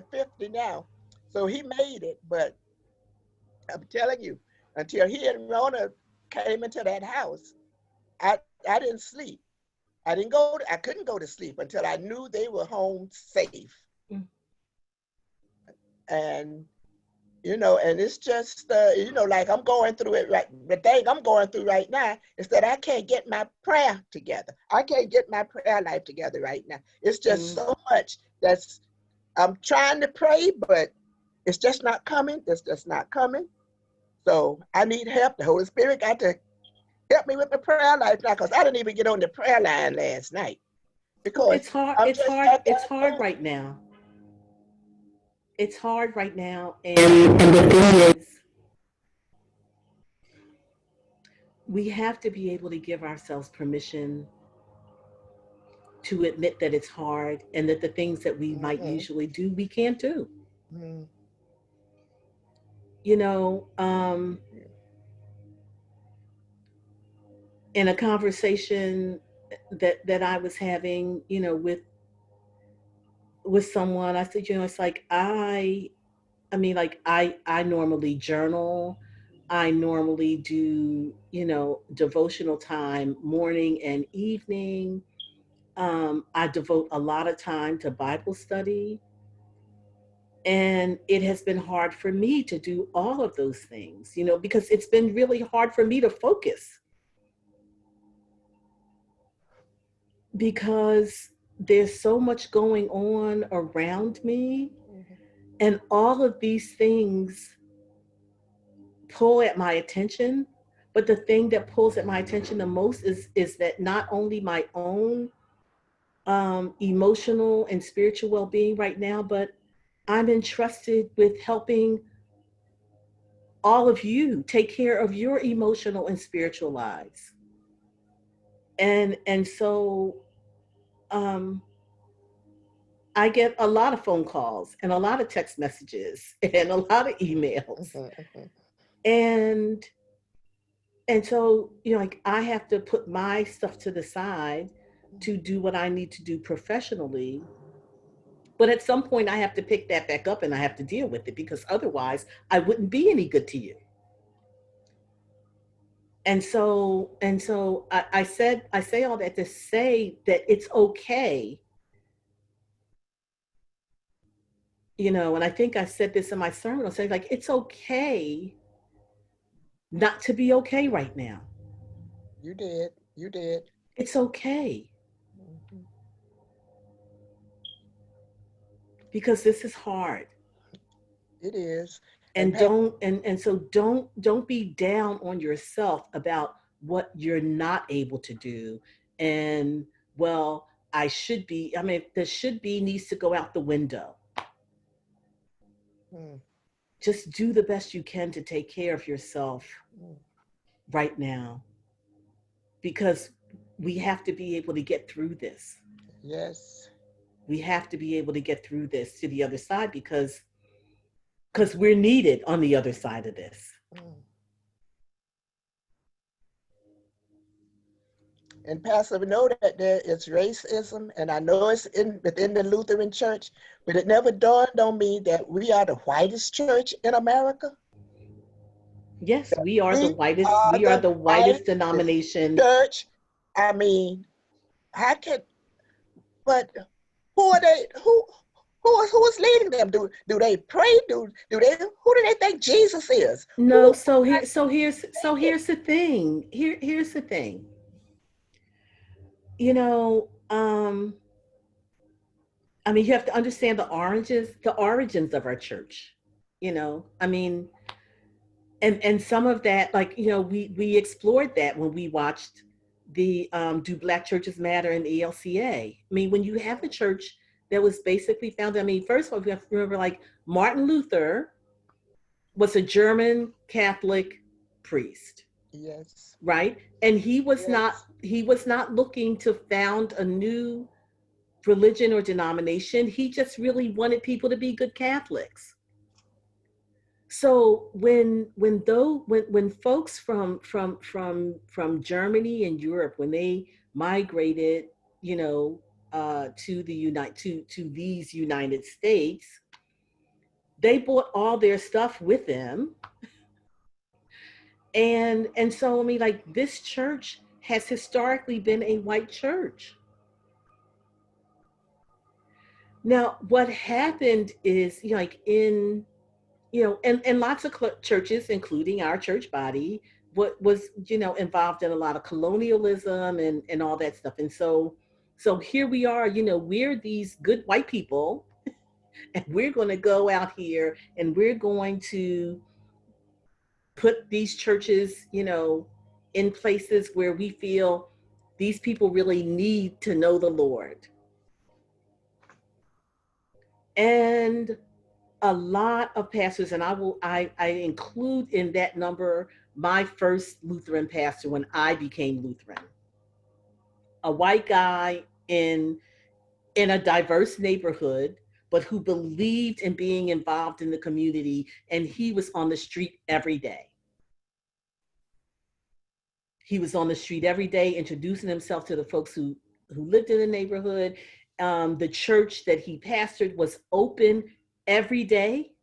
50 now, so he made it. But I'm telling you, until he and Rona came into that house, I didn't sleep. I couldn't go to sleep until I knew they were home safe. And, you know, and it's just, you know, like I'm going through it right. The thing I'm going through right now is that I can't get my prayer together. I can't get my prayer life together right now. It's just so much I'm trying to pray, but it's just not coming. It's just not coming. So I need help. The Holy Spirit got to help me with the prayer life now, because I didn't even get on the prayer line last night. Because It's hard. I'm It's just hard. at It's that hard point. right now. It's hard right now, and the thing is, we have to be able to give ourselves permission to admit that it's hard, and that the things that we might usually do, we can't do. You know, in a conversation that I was having, you know, with someone, I said, you know, it's like I mean, like I normally journal. I normally do, you know, devotional time morning and evening. I devote a lot of time to Bible study. And it has been hard for me to do all of those things, you know, because it's been really hard for me to focus, because there's so much going on around me, and all of these things pull at my attention. But the thing that pulls at my attention the most is that not only my own emotional and spiritual well-being right now, but I'm entrusted with helping all of you take care of your emotional and spiritual lives. And so I get a lot of phone calls and a lot of text messages and a lot of emails. And so, you know, like I have to put my stuff to the side to do what I need to do professionally. But at some point I have to pick that back up, and I have to deal with it, because otherwise I wouldn't be any good to you. And so I say all that to say that it's okay, you know, and I think I said this in my sermon. I'll say, like, it's okay not to be okay right now. You did. It's okay. Because this is hard. It is. And so don't be down on yourself about what you're not able to do. And, well, I should be, I mean, the should be needs to go out the window. just do the best you can to take care of yourself right now, because we have to be able to get through this. Yes. We have to be able to get through this to the other side, because we're needed on the other side of this. And Pastor, we know that there is racism, and I know it's within the Lutheran Church, but it never dawned on me that we are the whitest church in America. Yes, we are the whitest. are We are the the whitest whitest denomination. Church. I mean, how can? But who are they? Who is leading them? Do they pray? Do they? Who do they think Jesus is? No, Who- so here's the thing. Here's the thing. You know, I mean, you have to understand the origins of our church. You know, I mean, and some of that, like, you know, we explored that when we watched the Do Black Churches Matter in the ELCA. I mean, when you have a church that was basically founded, I mean, first of all, we have to remember, like, Martin Luther was a German Catholic priest. Yes. Right? And he was Yes. not looking to found a new religion or denomination. He just really wanted people to be good Catholics. So when folks from Germany and Europe, when they migrated, you know, to these United States, they brought all their stuff with them. And so, I mean, like, this church has historically been a white church. Now, what happened is, you know, like, in, you know, and lots of churches, including our church body, what was, you know, involved in a lot of colonialism and all that stuff. And so here we are, you know, we're these good white people, and we're going to go out here and we're going to put these churches, you know, in places where we feel these people really need to know the Lord. And a lot of pastors, and I include in that number my first Lutheran pastor when I became Lutheran, a white guy in a diverse neighborhood, but who believed in being involved in the community, and he was on the street every day. He was on the street every day, introducing himself to the folks who lived in the neighborhood. The church that he pastored was open every day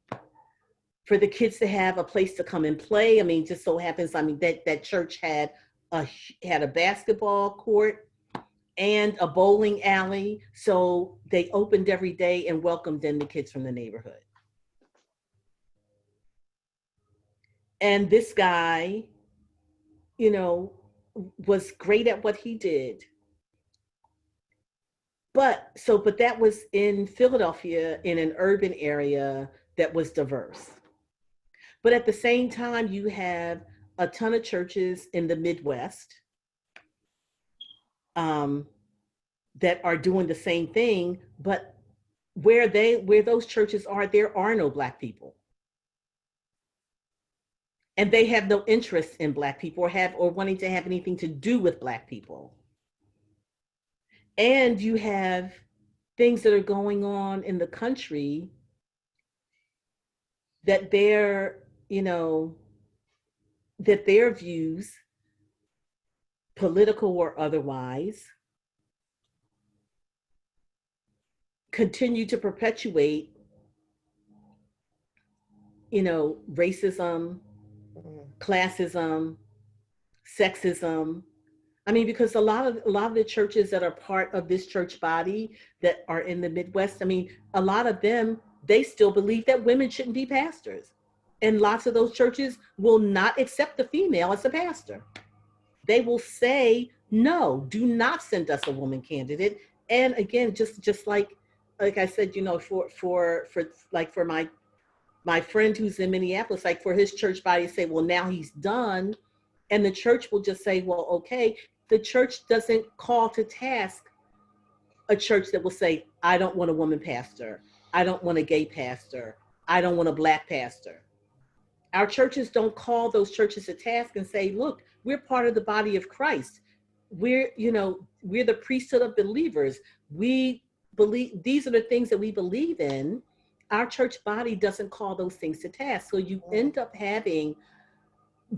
for the kids to have a place to come and play. I mean, just so happens, I mean, that church had a basketball court and a bowling alley. So they opened every day and welcomed in the kids from the neighborhood. And this guy, you know, was great at what he did. But that was in Philadelphia, in an urban area that was diverse. But at the same time, you have a ton of churches in the Midwest that are doing the same thing, but where those churches are, there are no Black people. And they have no interest in Black people or wanting to have anything to do with Black people. And you have things that are going on in the country that their views, political or otherwise, continue to perpetuate, you know, racism, classism, sexism. I mean, because a lot of the churches that are part of this church body that are in the Midwest, I mean, a lot of them, they still believe that women shouldn't be pastors. And lots of those churches will not accept the female as a pastor. They will say, no, do not send us a woman candidate. And again, just like I said, you know, for my friend who's in Minneapolis, like, for his church body to say, well, now he's done. And the church will just say, well, okay. The church doesn't call to task a church that will say, I don't want a woman pastor. I don't want a gay pastor. I don't want a Black pastor. our churches don't call those churches to task and say, look, we're part of the body of Christ. We're, you know, we're the priesthood of believers. We believe, these are the things that we believe in. Our church body doesn't call those things to task. So you end up having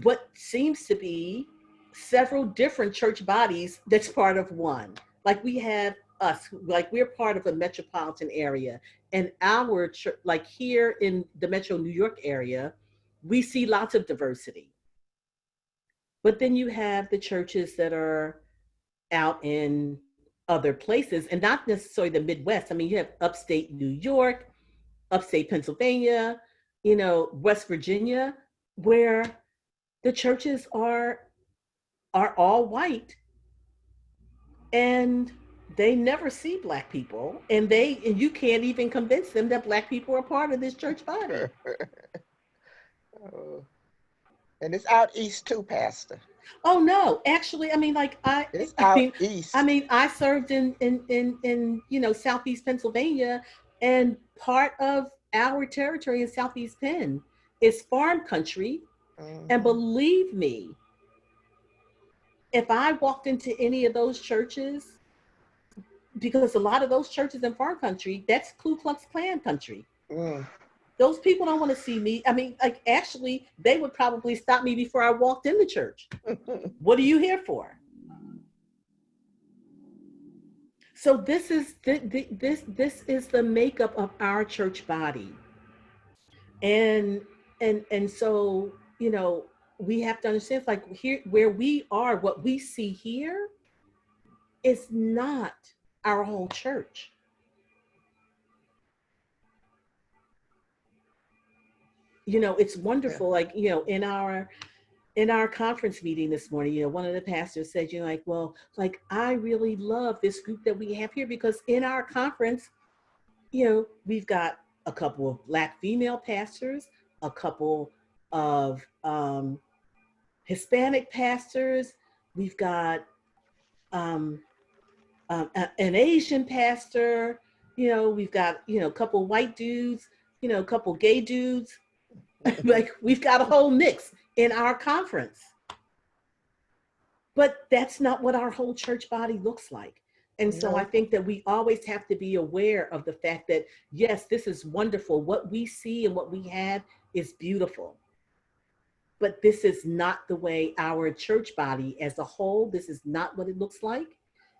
what seems to be several different church bodies that's part of one. Like we have us, like we're part of a metropolitan area, and our church, like here in the Metro New York area, we see lots of diversity. But then you have the churches that are out in other places, and not necessarily the Midwest. I mean, you have upstate New York, upstate Pennsylvania, you know, West Virginia, where the churches are all white, and they never see Black people, and you can't even convince them that Black people are part of this church body. Oh. And it's out east too, Pastor. Oh no, actually, I mean, like It's out east. I mean, I served in you know, Southeast Pennsylvania, and part of our territory in Southeast Penn is farm country. And believe me, if I walked into any of those churches, because a lot of those churches in farm country, that's Ku Klux Klan country. Those people don't want to see me. I mean, like, actually, they would probably stop me before I walked in the church. What are you here for? So this is the makeup of our church body, and so, you know, we have to understand, like, here where we are, what we see here is not our whole church. You know, it's wonderful. Like, you know, in our conference meeting this morning, you know, one of the pastors said, you know, like, well, like, I really love this group that we have here, because in our conference, you know, we've got a couple of Black female pastors, a couple of Hispanic pastors, we've got an Asian pastor, you know, we've got, you know, a couple white dudes, you know, a couple gay dudes. Like, we've got a whole mix in our conference. But that's not what our whole church body looks like. And so I think that we always have to be aware of the fact that, yes, this is wonderful. What we see and what we have is beautiful. But this is not the way our church body as a whole, this is not what it looks like.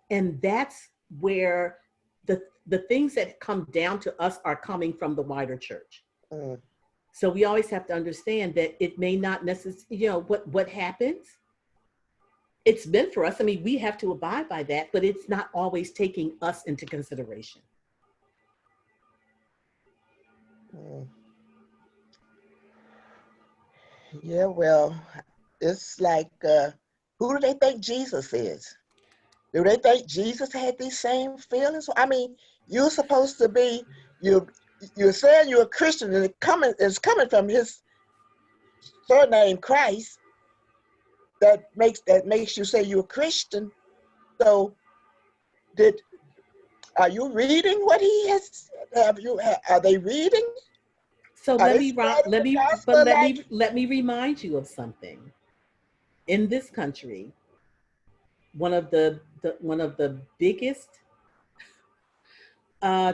And that's where the things that come down to us are coming from the wider church. So we always have to understand that it may not necessarily, you know, what happens, it's meant for us. I mean, we have to abide by that, but it's not always taking us into consideration. Yeah, well, it's like, who do they think Jesus is? Do they think Jesus had these same feelings? I mean, you're supposed to be, you're saying you're a Christian, and it's coming from his surname Christ that makes you say you're a Christian. So are you reading what he has? Are they reading? So let me remind you of something. In this country, one of the biggest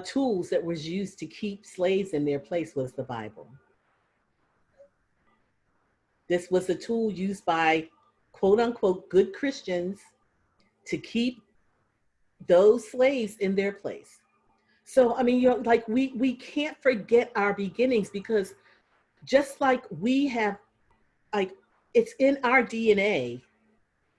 tools that was used to keep slaves in their place was the Bible. This was a tool used by, quote unquote, good Christians to keep those slaves in their place. So, I mean, you know, like, we can't forget our beginnings, because just like we have, like, it's in our DNA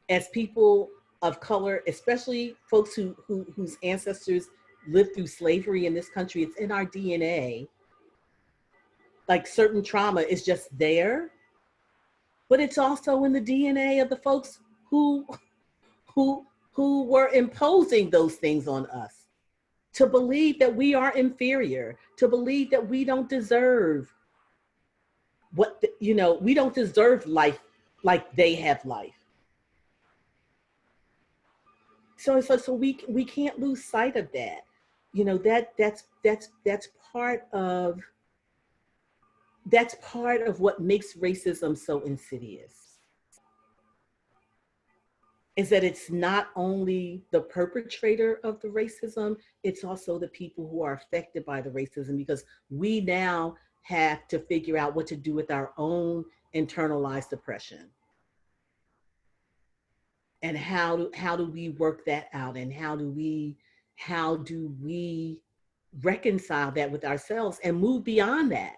as people of color, especially folks whose ancestors lived through slavery in this country, it's in our DNA. Like, certain trauma is just there, but it's also in the DNA of the folks who were imposing those things on us, to believe that we are inferior, to believe that we don't deserve we don't deserve life like they have life. So we can't lose sight of that. You know, that's part of that's part of what makes racism so insidious, is that it's not only the perpetrator of the racism, it's also the people who are affected by the racism, because we now have to figure out what to do with our own internalized oppression. And how do we work that out, and how do we reconcile that with ourselves and move beyond that?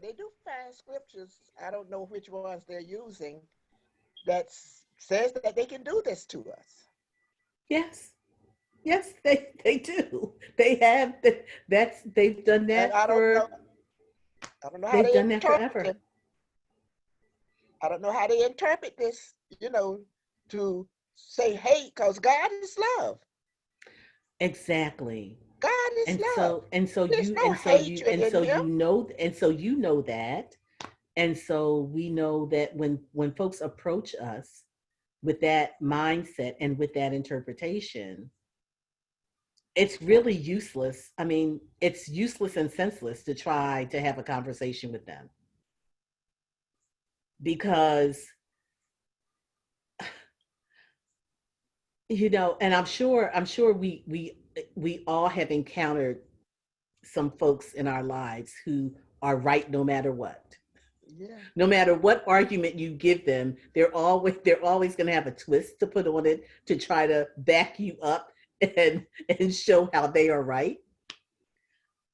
They do find scriptures. I don't know which ones they're using that says that they can do this to us. Yes, yes, they do. They have they've done And that I don't know how they've they done that interpret forever. it. I don't know how they interpret this, to say hate, because God is love. Exactly. God is love. There's no hatred in him. You know that. And so we know that when folks approach us with that mindset and with that interpretation, it's really useless. I mean, it's useless and senseless to try to have a conversation with them, because and I'm sure we all have encountered some folks in our lives who are right no matter what. Yeah. No matter what argument you give them, they're always going to have a twist to put on it to try to back you up and show how they are right.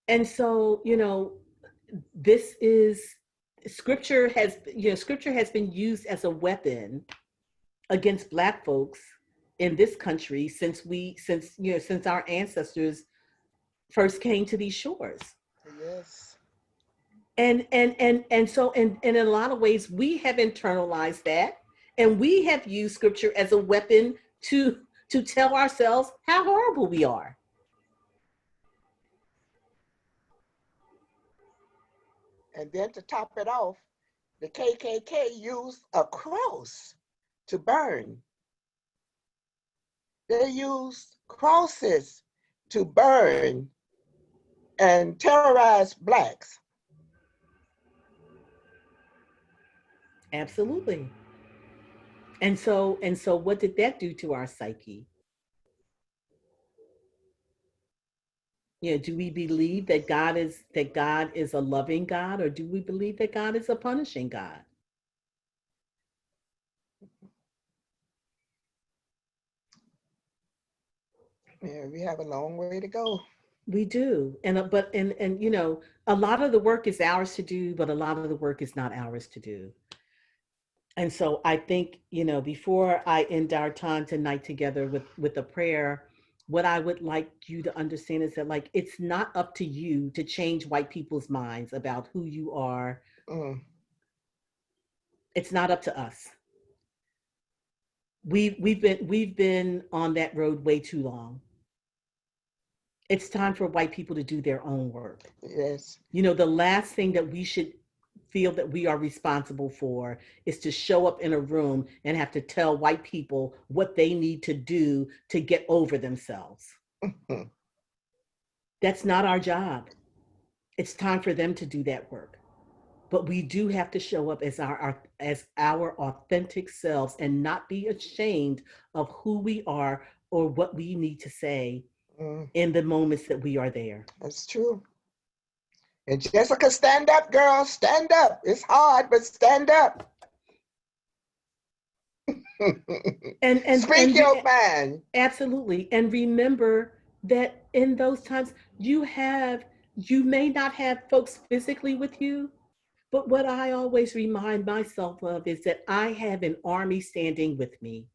And so, this is scripture has been used as a weapon against Black folks in this country since our ancestors first came to these shores. Yes. And so in a lot of ways we have internalized that, and we have used scripture as a weapon to tell ourselves how horrible we are. And then to top it off, the KKK used a cross to burn. They used crosses to burn and terrorize Blacks. Absolutely. And so what did that do to our psyche? Do we believe that God is a loving God, or do we believe that God is a punishing God? Yeah, we have a long way to go. We do. And a lot of the work is ours to do, but a lot of the work is not ours to do. And so I think, before I end our time tonight together with a prayer, what I would like you to understand is that, like, it's not up to you to change white people's minds about who you are. It's not up to us. We've been on that road way too long. It's time for white people to do their own work. Yes. The last thing that we should feel that we are responsible for is to show up in a room and have to tell white people what they need to do to get over themselves. That's not our job. It's time for them to do that work. But we do have to show up as our authentic selves and not be ashamed of who we are or what we need to say in the moments that we are there. That's true. And Jessica, stand up, girl. Stand up. It's hard, but stand up. and speak your mind. Absolutely. And remember that in those times, you may not have folks physically with you, but what I always remind myself of is that I have an army standing with me.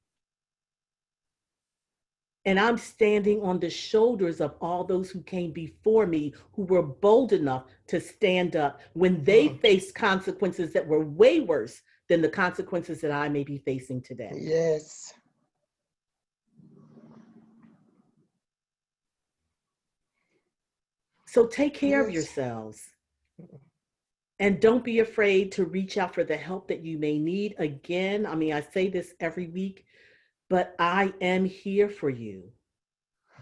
And I'm standing on the shoulders of all those who came before me, who were bold enough to stand up when they faced consequences that were way worse than the consequences that I may be facing today. Yes. So take care of yourselves. And don't be afraid to reach out for the help that you may need. Again, I say this every week, but I am here for you.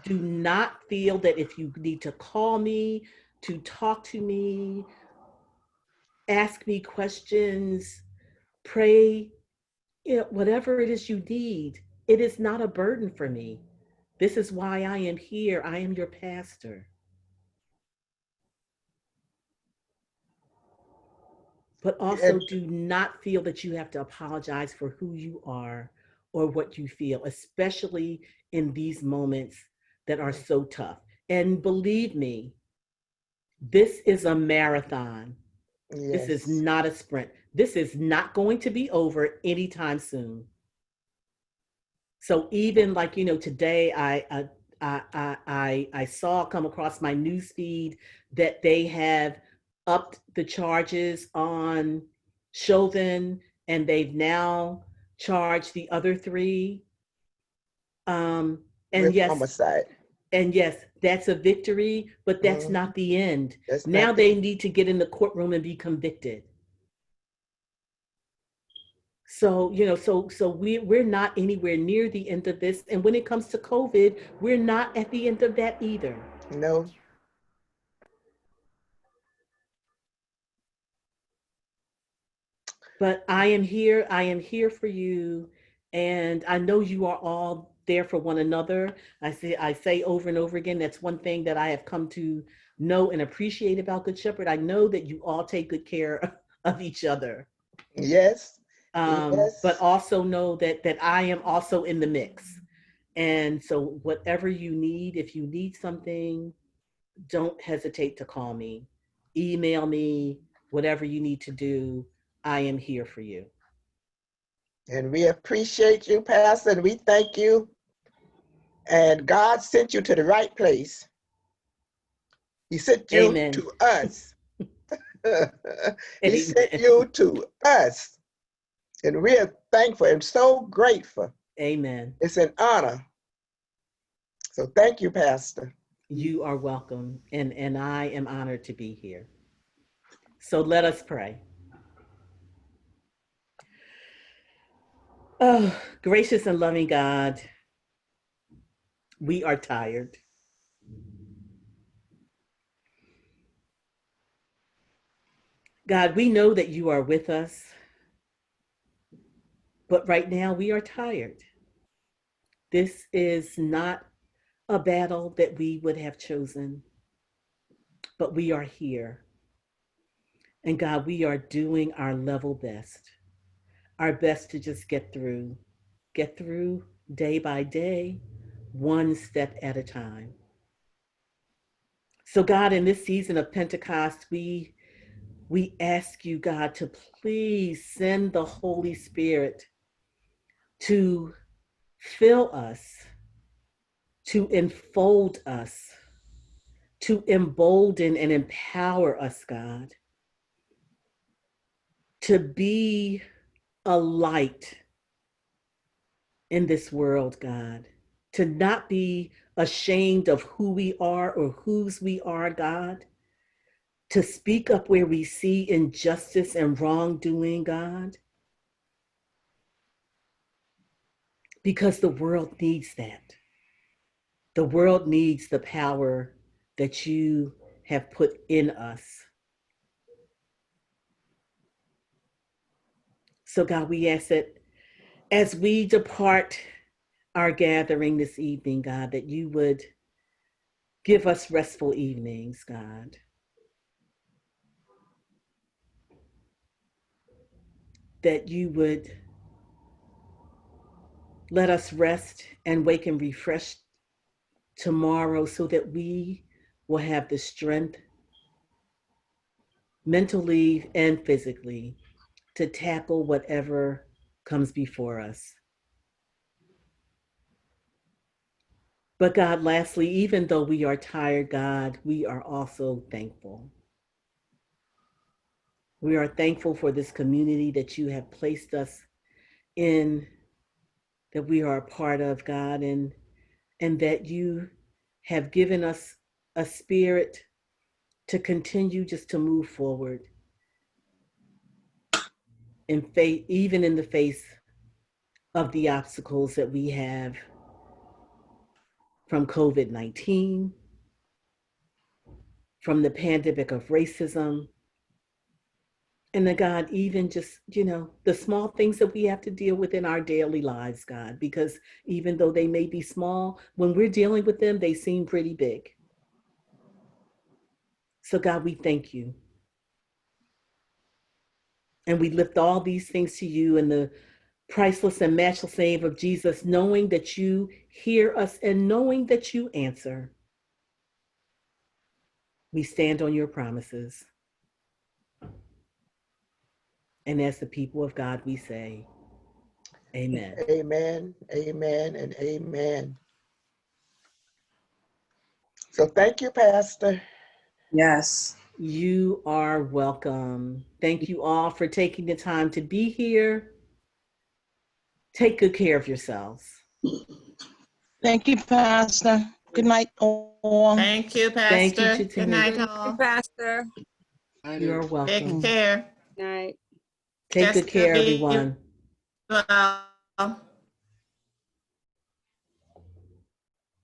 Do not feel that if you need to call me, to talk to me, ask me questions, pray, whatever it is you need, it is not a burden for me. This is why I am here. I am your pastor. But also And do not feel that you have to apologize for who you are or what you feel, especially in these moments that are so tough. And believe me, this is a marathon. This is yes, not a sprint. This is not going to be over anytime soon. So even like, today I saw come across my news feed that they have upped the charges on Chauvin, and they've now charged the other three. And with yes, homicide. that's a victory, but that's Mhm. not the end. That's Now not they the, need to get in the courtroom and be convicted. So, we're not anywhere near the end of this. And when it comes to COVID, we're not at the end of that either. no, But I am here. I am here for you. And I know you are all there for one another. I say over and over again, that's one thing that I have come to know and appreciate about Good Shepherd. I know that you all take good care of each other. yes, But yes. also know that I am also in the mix. And so whatever you need, if you need something, don't hesitate to call me, email me, whatever you need to do. I am here for you. And we appreciate you, Pastor, and we thank you. And God sent you to the right place. He sent you Amen. to us. He sent Amen. you to us. And we are thankful and so grateful. Amen. It's an honor. So thank you, Pastor. You are welcome. And I am honored to be here. So let us pray. Oh, gracious and loving God, we are tired. God, we know that you are with us, but right now we are tired. This is not a battle that we would have chosen, but we are here. And God, we are doing our level best, our best to just get through day by day, one step at a time. So God, in this season of Pentecost, we ask you, God, to please send the Holy Spirit to fill us, to enfold us, to embolden and empower us, God, to be a light in this world, God, to not be ashamed of who we are or whose we are, God, to speak up where we see injustice and wrongdoing, God, because the world needs that. The world needs the power that you have put in us. So, God, we ask that as we depart our gathering this evening, God, that you would give us restful evenings, God. That you would let us rest and wake and refreshed tomorrow so that we will have the strength, mentally and physically, to tackle whatever comes before us. But God, lastly, even though we are tired, God, we are also thankful. We are thankful for this community that you have placed us in, that we are a part of, God, and that you have given us a spirit to continue just to move forward in faith, even in the face of the obstacles that we have from COVID-19, from the pandemic of racism, and then God, even just, the small things that we have to deal with in our daily lives, God, because even though they may be small, when we're dealing with them, they seem pretty big. So God, we thank you. And we lift all these things to you in the priceless and matchless name of Jesus, knowing that you hear us and knowing that you answer. We stand on your promises. And as the people of God, we say, amen. Amen, amen, and amen. So thank you, Pastor. Yes. You are welcome. Thank you all for taking the time to be here. Take good care of yourselves. Thank you, Pastor. Good night, all. Thank you, Thank you, Pastor. Good Chatina. night, Thank you, all. Pastor. You are welcome. Take care. Night. Take good care, everyone. Well.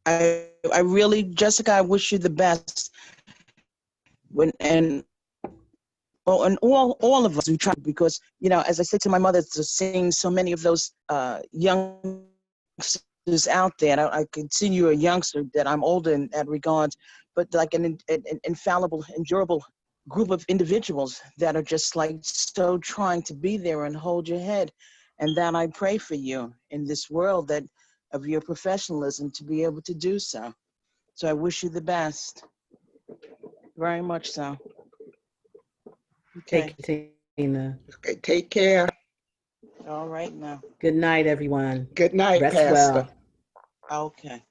I really, Jessica, I wish you the best. And all of us who try, because, as I said to my mother, seeing so many of those youngsters out there, and I continue a youngster, that I'm older in that regard, but like an infallible, endurable group of individuals that are just like so trying to be there and hold your head. And that I pray for you in this world, that of your professionalism, to be able to do so. So I wish you the best. Very much so. Okay. Take care, Tina. Okay, take care. All right now. Good night, everyone. Good night, Rest Pastor. well. Okay.